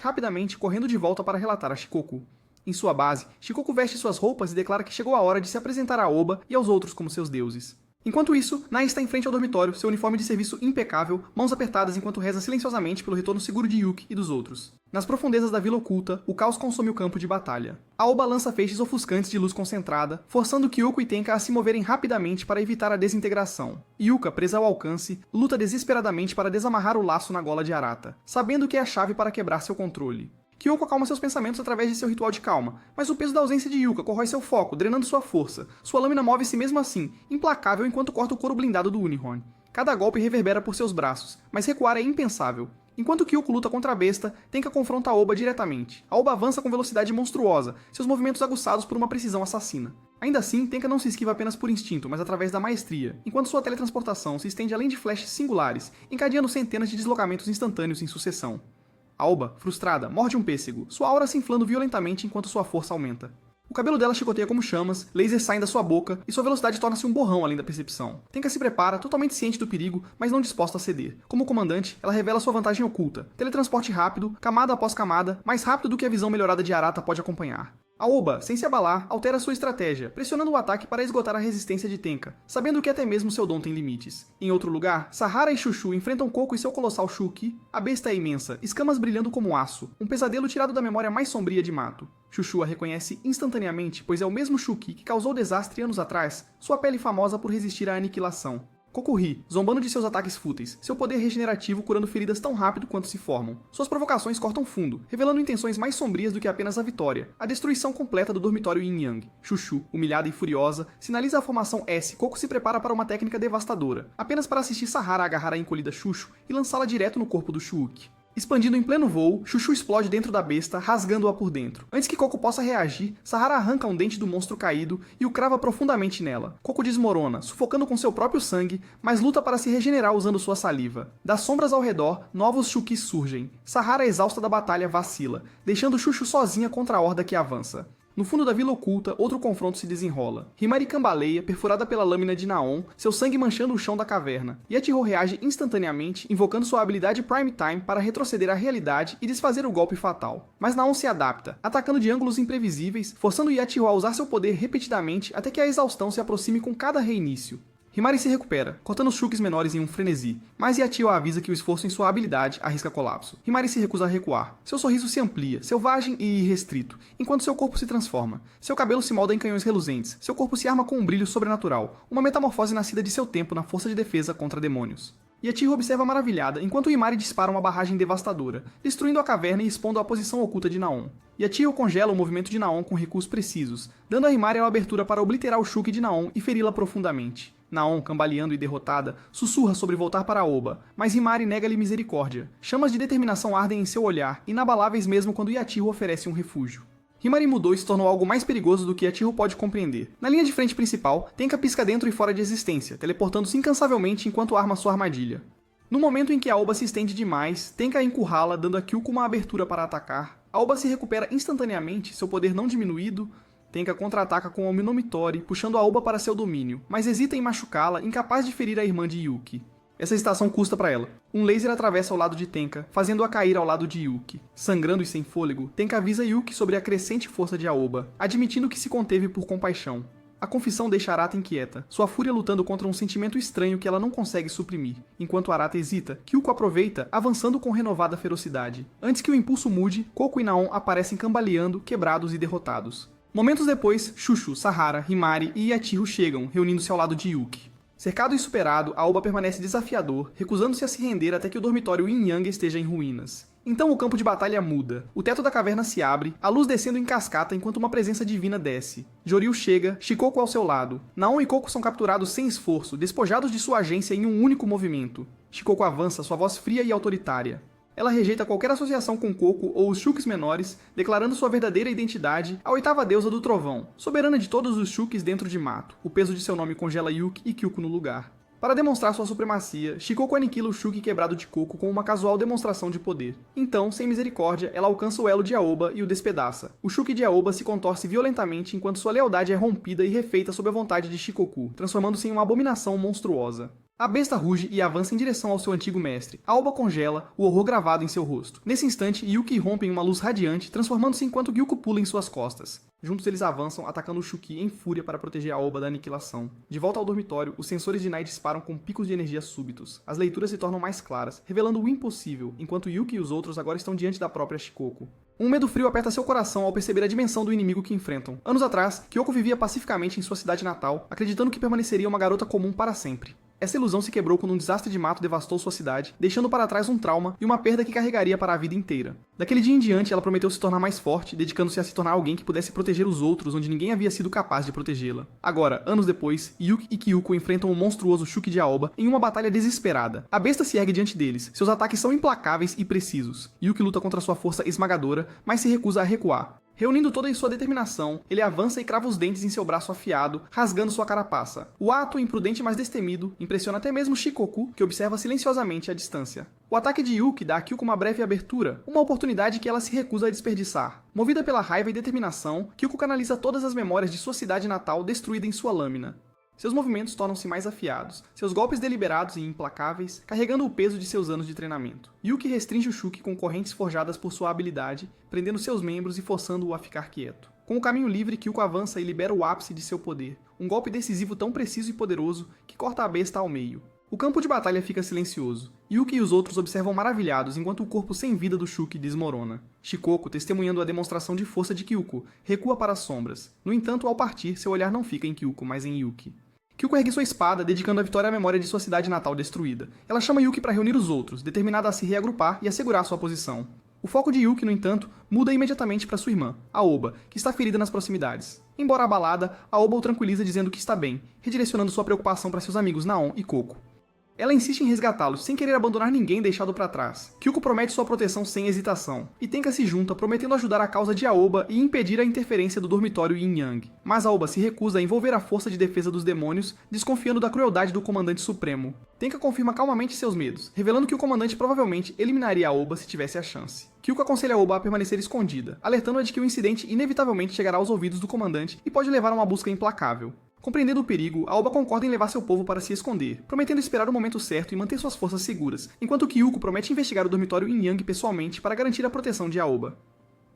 rapidamente, correndo de volta para relatar a Shikoku. Em sua base, Shikoku veste suas roupas e declara que chegou a hora de se apresentar a Aoba e aos outros como seus deuses. Enquanto isso, Nai está em frente ao dormitório, seu uniforme de serviço impecável, mãos apertadas enquanto reza silenciosamente pelo retorno seguro de Yuki e dos outros. Nas profundezas da vila oculta, o caos consome o campo de batalha. Aoba lança feixes ofuscantes de luz concentrada, forçando Kyuko e Tenka a se moverem rapidamente para evitar a desintegração. Yuka, presa ao alcance, luta desesperadamente para desamarrar o laço na gola de Arata, sabendo que é a chave para quebrar seu controle. Kyuko acalma seus pensamentos através de seu ritual de calma, mas o peso da ausência de Yuka corrói seu foco, drenando sua força. Sua lâmina move-se mesmo assim, implacável enquanto corta o couro blindado do Unihorn. Cada golpe reverbera por seus braços, mas recuar é impensável. Enquanto Kyuko luta contra a besta, Tenka confronta Aoba diretamente. Aoba avança com velocidade monstruosa, seus movimentos aguçados por uma precisão assassina. Ainda assim, Tenka não se esquiva apenas por instinto, mas através da maestria, enquanto sua teletransportação se estende além de flashes singulares, encadeando centenas de deslocamentos instantâneos em sucessão. Aoba, frustrada, morde um pêssego, sua aura se inflando violentamente enquanto sua força aumenta. O cabelo dela chicoteia como chamas, lasers saem da sua boca e sua velocidade torna-se um borrão além da percepção. Tenka se prepara, totalmente ciente do perigo, mas não disposta a ceder. Como comandante, ela revela sua vantagem oculta, teletransporte rápido, camada após camada, mais rápido do que a visão melhorada de Arata pode acompanhar. Aoba, sem se abalar, altera sua estratégia, pressionando o ataque para esgotar a resistência de Tenka, sabendo que até mesmo seu dom tem limites. Em outro lugar, Sahara e Chuchu enfrentam Coco e seu colossal Shuki. A besta é imensa, escamas brilhando como aço, um pesadelo tirado da memória mais sombria de Mato. Chuchu a reconhece instantaneamente, pois é o mesmo Shuki que causou desastre anos atrás, sua pele famosa por resistir à aniquilação. Coco ri, zombando de seus ataques fúteis, seu poder regenerativo curando feridas tão rápido quanto se formam. Suas provocações cortam fundo, revelando intenções mais sombrias do que apenas a vitória, a destruição completa do dormitório Yin Yang. Chuchu, humilhada e furiosa, sinaliza a formação S. Coco se prepara para uma técnica devastadora, apenas para assistir Sahara agarrar a encolhida Chuchu e lançá-la direto no corpo do Shuuk. Expandindo em pleno voo, Chuchu explode dentro da besta, rasgando-a por dentro. Antes que Coco possa reagir, Sahara arranca um dente do monstro caído e o crava profundamente nela. Coco desmorona, sufocando com seu próprio sangue, mas luta para se regenerar usando sua saliva. Das sombras ao redor, novos Shukis surgem. Sahara, exausta da batalha, vacila, deixando Chuchu sozinha contra a horda que avança. No fundo da vila oculta, outro confronto se desenrola. Himari cambaleia, perfurada pela lâmina de Naon, seu sangue manchando o chão da caverna. Yachiho reage instantaneamente, invocando sua habilidade Prime Time para retroceder à realidade e desfazer o golpe fatal. Mas Naon se adapta, atacando de ângulos imprevisíveis, forçando Yachiho a usar seu poder repetidamente até que a exaustão se aproxime com cada reinício. Himari se recupera, cortando os Shukis menores em um frenesi, mas Yachiho avisa que o esforço em sua habilidade arrisca colapso. Himari se recusa a recuar. Seu sorriso se amplia, selvagem e irrestrito, enquanto seu corpo se transforma. Seu cabelo se molda em canhões reluzentes, seu corpo se arma com um brilho sobrenatural, uma metamorfose nascida de seu tempo na força de defesa contra demônios. Yachiho observa maravilhada, enquanto Himari dispara uma barragem devastadora, destruindo a caverna e expondo a posição oculta de Naon. Yachiho congela o movimento de Naon com recuos precisos, dando a Himari a abertura para obliterar o Shuki de Naon e feri-la profundamente. Naon, cambaleando e derrotada, sussurra sobre voltar para Aoba, mas Himari nega-lhe misericórdia. Chamas de determinação ardem em seu olhar, inabaláveis mesmo quando Yachiho oferece um refúgio. Himari mudou e se tornou algo mais perigoso do que Yachiho pode compreender. Na linha de frente principal, Tenka pisca dentro e fora de existência, teleportando-se incansavelmente enquanto arma sua armadilha. No momento em que Aoba se estende demais, Tenka a encurrala, dando a Kyuko uma abertura para atacar. Aoba se recupera instantaneamente, seu poder não diminuído. Tenka contra-ataca com o Minomitori, puxando Aoba para seu domínio, mas hesita em machucá-la, incapaz de ferir a irmã de Yuki. Essa hesitação custa para ela. Um laser atravessa o lado de Tenka, fazendo-a cair ao lado de Yuki. Sangrando e sem fôlego, Tenka avisa Yuki sobre a crescente força de Aoba, admitindo que se conteve por compaixão. A confissão deixa Arata inquieta, sua fúria lutando contra um sentimento estranho que ela não consegue suprimir. Enquanto Arata hesita, Kyuko aproveita, avançando com renovada ferocidade. Antes que o impulso mude, Coco e Naon aparecem cambaleando, quebrados e derrotados. Momentos depois, Chuchu, Sahara, Himari e Yachiho chegam, reunindo-se ao lado de Yuki. Cercado e superado, Aoba permanece desafiador, recusando-se a se render até que o dormitório Yin Yang esteja em ruínas. Então o campo de batalha muda. O teto da caverna se abre, a luz descendo em cascata enquanto uma presença divina desce. Joryu chega, Shikoku ao seu lado. Naon e Coco são capturados sem esforço, despojados de sua agência em um único movimento. Shikoku avança, sua voz fria e autoritária. Ela rejeita qualquer associação com Coco ou os Shukis menores, declarando sua verdadeira identidade a oitava deusa do trovão, soberana de todos os Shukis dentro de Mato. O peso de seu nome congela Yuki e Kyuko no lugar. Para demonstrar sua supremacia, Shikoku aniquila o Shuki quebrado de Coco com uma casual demonstração de poder. Então, sem misericórdia, ela alcança o elo de Aoba e o despedaça. O Shuki de Aoba se contorce violentamente enquanto sua lealdade é rompida e refeita sob a vontade de Shikoku, transformando-se em uma abominação monstruosa. A besta ruge e avança em direção ao seu antigo mestre. Aoba congela, o horror gravado em seu rosto. Nesse instante, Yuki rompe em uma luz radiante, transformando-se enquanto Gyuko pula em suas costas. Juntos eles avançam, atacando o Shuki em fúria para proteger Aoba da aniquilação. De volta ao dormitório, os sensores de Nai disparam com picos de energia súbitos. As leituras se tornam mais claras, revelando o impossível, enquanto Yuki e os outros agora estão diante da própria Shikoku. Um medo frio aperta seu coração ao perceber a dimensão do inimigo que enfrentam. Anos atrás, Kyoko vivia pacificamente em sua cidade natal, acreditando que permaneceria uma garota comum para sempre. Essa ilusão se quebrou quando um desastre de mato devastou sua cidade, deixando para trás um trauma e uma perda que carregaria para a vida inteira. Daquele dia em diante, ela prometeu se tornar mais forte, dedicando-se a se tornar alguém que pudesse proteger os outros onde ninguém havia sido capaz de protegê-la. Agora, anos depois, Yuki e Kyuko enfrentam o monstruoso Shuki de Aoba em uma batalha desesperada. A besta se ergue diante deles, seus ataques são implacáveis e precisos. Yuki luta contra sua força esmagadora, mas se recusa a recuar. Reunindo toda sua determinação, ele avança e crava os dentes em seu braço afiado, rasgando sua carapaça. O ato, imprudente mas destemido, impressiona até mesmo Shikoku, que observa silenciosamente à distância. O ataque de Yuki dá a Kyuko uma breve abertura, uma oportunidade que ela se recusa a desperdiçar. Movida pela raiva e determinação, Kyuko canaliza todas as memórias de sua cidade natal destruída em sua lâmina. Seus movimentos tornam-se mais afiados, seus golpes deliberados e implacáveis, carregando o peso de seus anos de treinamento. Yuki restringe o Shuki com correntes forjadas por sua habilidade, prendendo seus membros e forçando-o a ficar quieto. Com o caminho livre, Kyuko avança e libera o ápice de seu poder, um golpe decisivo tão preciso e poderoso que corta a besta ao meio. O campo de batalha fica silencioso. Yuki e os outros observam maravilhados enquanto o corpo sem vida do Shuki desmorona. Shikoku, testemunhando a demonstração de força de Kyuko, recua para as sombras. No entanto, ao partir, seu olhar não fica em Kyuko, mas em Yuki. Kyuko ergue sua espada, dedicando a vitória à memória de sua cidade natal destruída. Ela chama Yuki para reunir os outros, determinada a se reagrupar e assegurar sua posição. O foco de Yuki, no entanto, muda imediatamente para sua irmã, Aoba, que está ferida nas proximidades. Embora abalada, Aoba o tranquiliza dizendo que está bem, redirecionando sua preocupação para seus amigos Naon e Koko. Ela insiste em resgatá-los, sem querer abandonar ninguém deixado para trás. Kyuko promete sua proteção sem hesitação, e Tenka se junta, prometendo ajudar a causa de Aoba e impedir a interferência do dormitório Yin-Yang. Mas Aoba se recusa a envolver a força de defesa dos demônios, desconfiando da crueldade do Comandante Supremo. Tenka confirma calmamente seus medos, revelando que o Comandante provavelmente eliminaria Aoba se tivesse a chance. Kyuko aconselha Aoba a permanecer escondida, alertando-a de que o incidente inevitavelmente chegará aos ouvidos do Comandante e pode levar a uma busca implacável. Compreendendo o perigo, Aoba concorda em levar seu povo para se esconder, prometendo esperar o momento certo e manter suas forças seguras, enquanto Kyuko promete investigar o dormitório Yin-Yang pessoalmente para garantir a proteção de Aoba.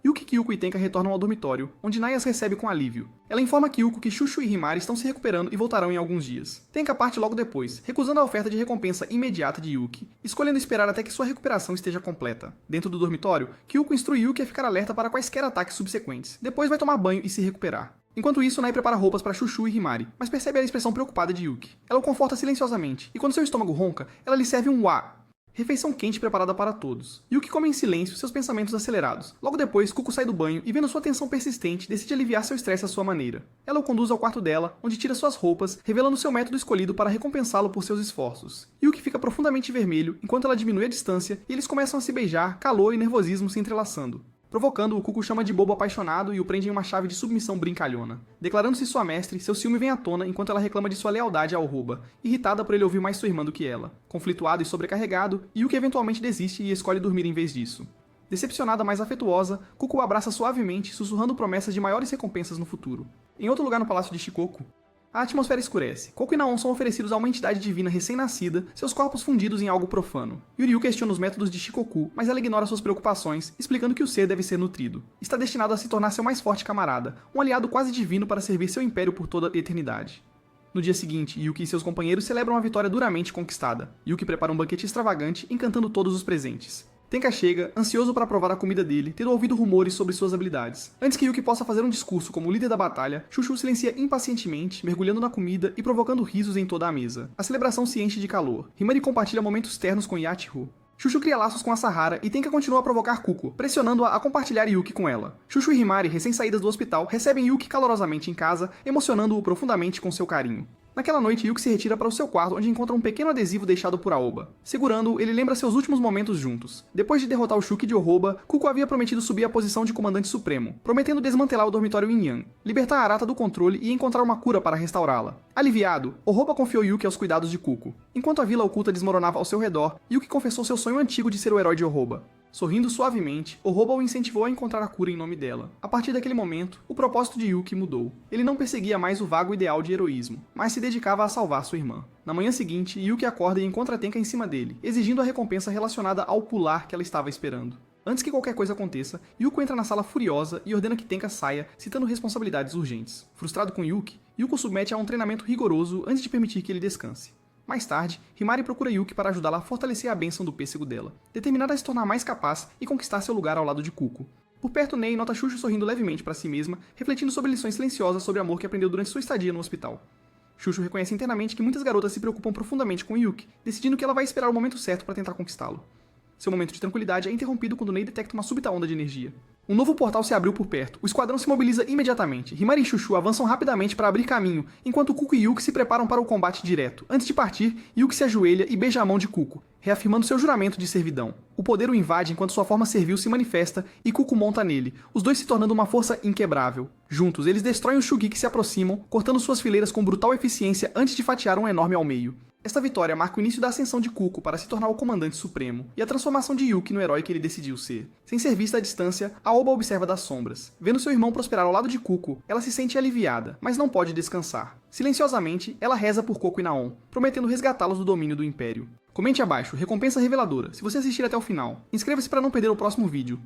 Yuki, Kyuko e Tenka retornam ao dormitório, onde Nai as recebe com alívio. Ela informa Kyuko que Shushu e Himari estão se recuperando e voltarão em alguns dias. Tenka parte logo depois, recusando a oferta de recompensa imediata de Yuki, escolhendo esperar até que sua recuperação esteja completa. Dentro do dormitório, Kyuko instrui Yuki a ficar alerta para quaisquer ataques subsequentes. Depois vai tomar banho e se recuperar. Enquanto isso, Nai prepara roupas para Shushu e Himari, mas percebe a expressão preocupada de Yuki. Ela o conforta silenciosamente, e quando seu estômago ronca, ela lhe serve um wa, refeição quente preparada para todos. Yuki come em silêncio, seus pensamentos acelerados. Logo depois, Kuko sai do banho e, vendo sua tensão persistente, decide aliviar seu estresse à sua maneira. Ela o conduz ao quarto dela, onde tira suas roupas, revelando seu método escolhido para recompensá-lo por seus esforços. Yuki fica profundamente vermelho, enquanto ela diminui a distância, e eles começam a se beijar, calor e nervosismo se entrelaçando. Provocando, o Kuko chama de bobo apaixonado e o prende em uma chave de submissão brincalhona. Declarando-se sua mestre, seu ciúme vem à tona enquanto ela reclama de sua lealdade ao Rouba, irritada por ele ouvir mais sua irmã do que ela. Conflituado e sobrecarregado, Yuki eventualmente desiste e escolhe dormir em vez disso. Decepcionada, mas afetuosa, Kuko o abraça suavemente, sussurrando promessas de maiores recompensas no futuro. Em outro lugar no palácio de Shikoku, a atmosfera escurece. Koko e Naon são oferecidos a uma entidade divina recém-nascida, seus corpos fundidos em algo profano. Yuryu questiona os métodos de Shikoku, mas ela ignora suas preocupações, explicando que o ser deve ser nutrido. Está destinado a se tornar seu mais forte camarada, um aliado quase divino para servir seu império por toda a eternidade. No dia seguinte, Yuki e seus companheiros celebram a vitória duramente conquistada. Yuki prepara um banquete extravagante, encantando todos os presentes. Tenka chega, ansioso para provar a comida dele, tendo ouvido rumores sobre suas habilidades. Antes que Yuki possa fazer um discurso como líder da batalha, Shushu silencia impacientemente, mergulhando na comida e provocando risos em toda a mesa. A celebração se enche de calor. Himari compartilha momentos ternos com Yachiru. Shushu cria laços com a Sahara e Tenka continua a provocar Kuko, pressionando-a a compartilhar Yuki com ela. Shushu e Himari, recém-saídas do hospital, recebem Yuki calorosamente em casa, emocionando-o profundamente com seu carinho. Naquela noite, Yuki se retira para o seu quarto, onde encontra um pequeno adesivo deixado por Aoba. Segurando-o, ele lembra seus últimos momentos juntos. Depois de derrotar o Shuki de Oroba, Kuko havia prometido subir à posição de Comandante Supremo, prometendo desmantelar o dormitório Yin-Yang, libertar a Arata do controle e encontrar uma cura para restaurá-la. Aliviado, Oroba confiou Yuki aos cuidados de Kuko. Enquanto a vila oculta desmoronava ao seu redor, Yuki confessou seu sonho antigo de ser o herói de Oroba. Sorrindo suavemente, Oroba o incentivou a encontrar a cura em nome dela. A partir daquele momento, o propósito de Yuki mudou. Ele não perseguia mais o vago ideal de heroísmo, mas se dedicava a salvar sua irmã. Na manhã seguinte, Yuki acorda e encontra Tenka em cima dele, exigindo a recompensa relacionada ao pular que ela estava esperando. Antes que qualquer coisa aconteça, Yuko entra na sala furiosa e ordena que Tenka saia, citando responsabilidades urgentes. Frustrado com Yuki, Yuko submete a um treinamento rigoroso antes de permitir que ele descanse. Mais tarde, Himari procura Yuki para ajudá-la a fortalecer a bênção do pêssego dela, determinada a se tornar mais capaz e conquistar seu lugar ao lado de Kuko. Por perto, Nei nota Shushu sorrindo levemente para si mesma, refletindo sobre lições silenciosas sobre amor que aprendeu durante sua estadia no hospital. Shushu reconhece internamente que muitas garotas se preocupam profundamente com Yuki, decidindo que ela vai esperar o momento certo para tentar conquistá-lo. Seu momento de tranquilidade é interrompido quando Nei detecta uma súbita onda de energia. Um novo portal se abriu por perto. O esquadrão se mobiliza imediatamente. Himari e Shushu avançam rapidamente para abrir caminho, enquanto Kuko e Yuki se preparam para o combate direto. Antes de partir, Yuki se ajoelha e beija a mão de Kuko, reafirmando seu juramento de servidão. O poder o invade enquanto sua forma servil se manifesta e Kuko monta nele, os dois se tornando uma força inquebrável. Juntos, eles destroem os Shugi que se aproximam, cortando suas fileiras com brutal eficiência antes de fatiar um enorme ao meio. Esta vitória marca o início da ascensão de Kuko para se tornar o comandante supremo, e a transformação de Yuki no herói que ele decidiu ser. Sem ser vista à distância, Aoba observa das sombras. Vendo seu irmão prosperar ao lado de Kuko, ela se sente aliviada, mas não pode descansar. Silenciosamente, ela reza por Coco e Naon, prometendo resgatá-los do domínio do Império. Comente abaixo, recompensa reveladora, se você assistir até o final. Inscreva-se para não perder o próximo vídeo.